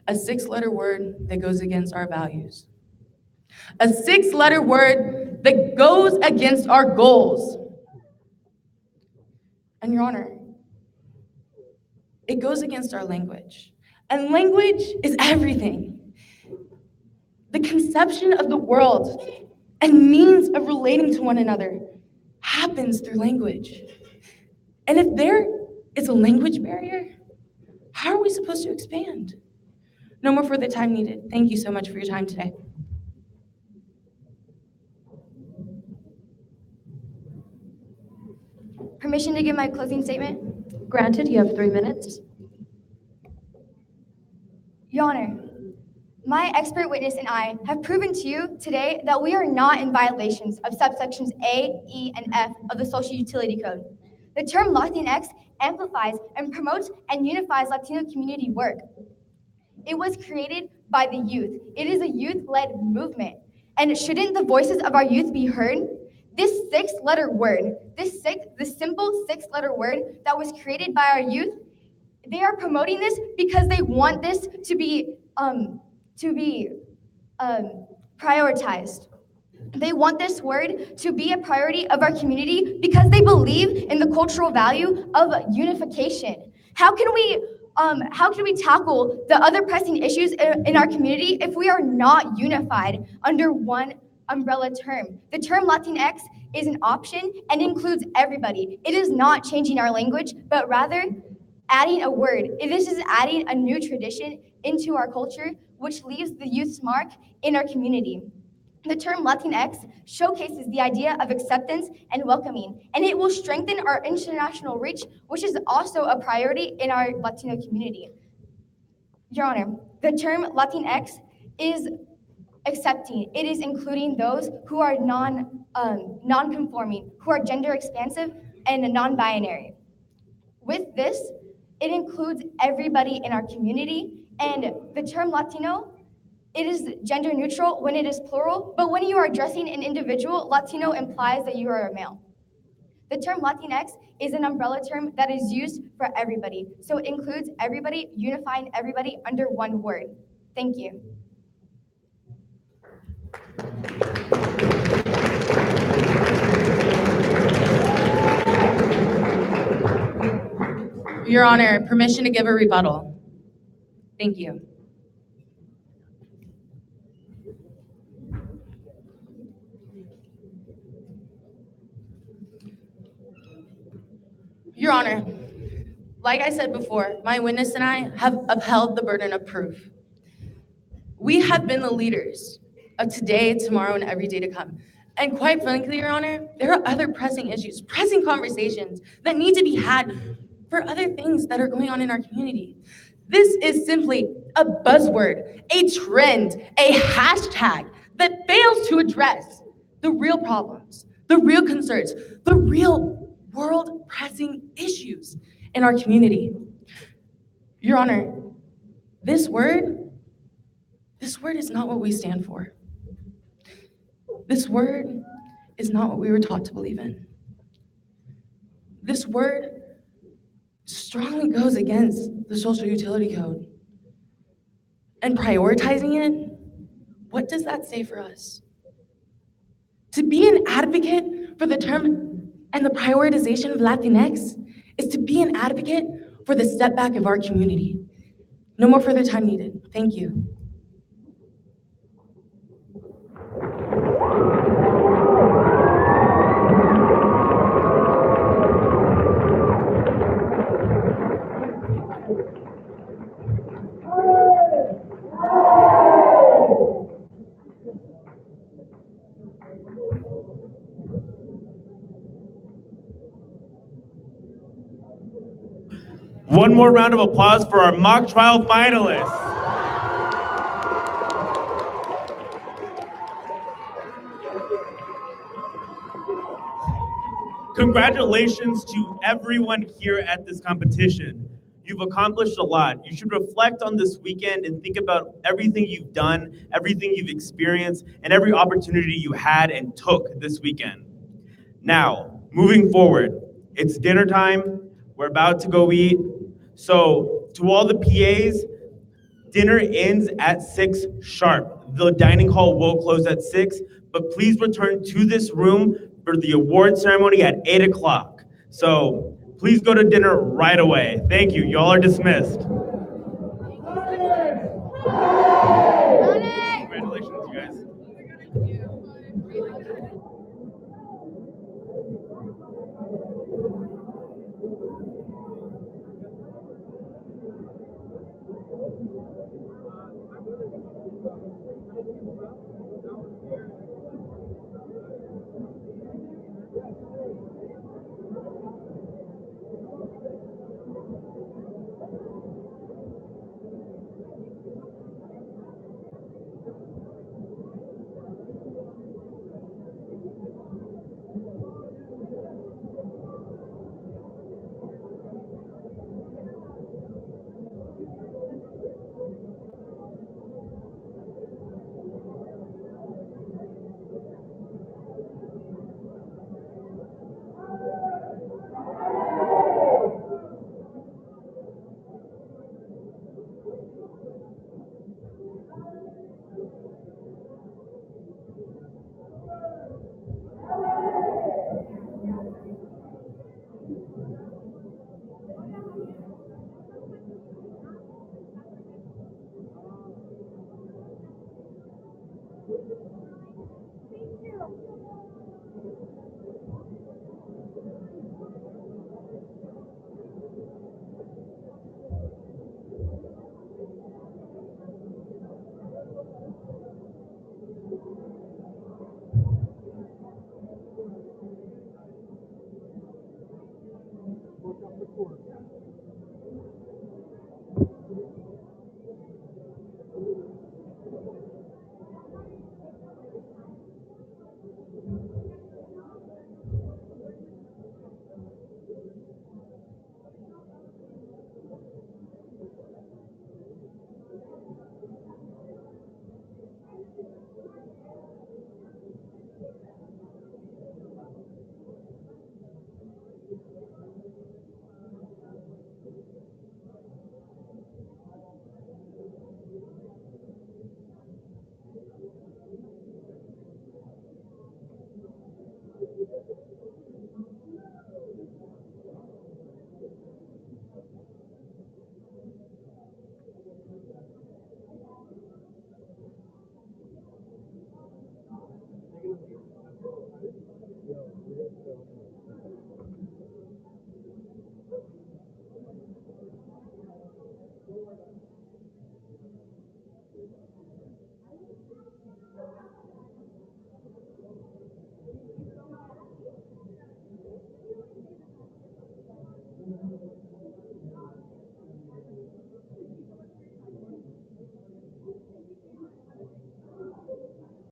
A six-letter word that goes against our values. A six-letter word that goes against our goals. And Your Honor, it goes against our language. And language is everything. The conception of the world and means of relating to one another happens through language. And if there is a language barrier, how are we supposed to expand? No more further time needed. Thank you so much for your time today. Permission to give my closing statement? Granted, you have 3 minutes. Your Honor, my expert witness and I have proven to you today that we are not in violations of subsections A, E, and F of the Social Utility Code. The term Latinx amplifies and promotes and unifies Latino community work. It was created by the youth. It is a youth-led movement. And shouldn't the voices of our youth be heard? This six-letter word, the simple six-letter word that was created by our youth, they are promoting this because they want this to be prioritized. They want this word to be a priority of our community because they believe in the cultural value of unification. How can we tackle the other pressing issues in our community if we are not unified under one umbrella term? The term Latinx is an option and includes everybody. It is not changing our language, but rather adding a word. This is adding a new tradition into our culture, which leaves the youth's mark in our community. The term Latinx showcases the idea of acceptance and welcoming, and it will strengthen our international reach, which is also a priority in our Latino community. Your Honor, the term Latinx is accepting. It is including those who are non-conforming, who are gender expansive and non-binary. With this, it includes everybody in our community, and the term Latino, it is gender neutral when it is plural, but when you are addressing an individual, Latino implies that you are a male. The term Latinx is an umbrella term that is used for everybody, so it includes everybody, unifying everybody under one word. Thank you. Your Honor, permission to give a rebuttal. Thank you. Your Honor, like I said before, my witness and I have upheld the burden of proof. We have been the leaders of today, tomorrow, and every day to come. And quite frankly, Your Honor, there are other pressing issues, pressing conversations that need to be had for other things that are going on in our community. This is simply a buzzword, a trend, a hashtag that fails to address the real problems, the real concerns, the real world pressing issues in our community. Your Honor, this word is not what we stand for. This word is not what we were taught to believe in. This word strongly goes against the Social Utility Code. And prioritizing it, what does that say for us? To be an advocate for the term and the prioritization of Latinx is to be an advocate for the setback of our community. No more further time needed. Thank you. One more round of applause for our mock trial finalists. Congratulations to everyone here at this competition. You've accomplished a lot. You should reflect on this weekend and think about everything you've done, everything you've experienced, and every opportunity you had and took this weekend. Now, moving forward, it's dinner time. We're about to go eat. So, to all the PAs, dinner ends at 6 sharp. The dining hall will close at 6, but please return to this room for the award ceremony at 8 o'clock. So please go to dinner right away. Thank you. Y'all are dismissed. Congratulations, you guys.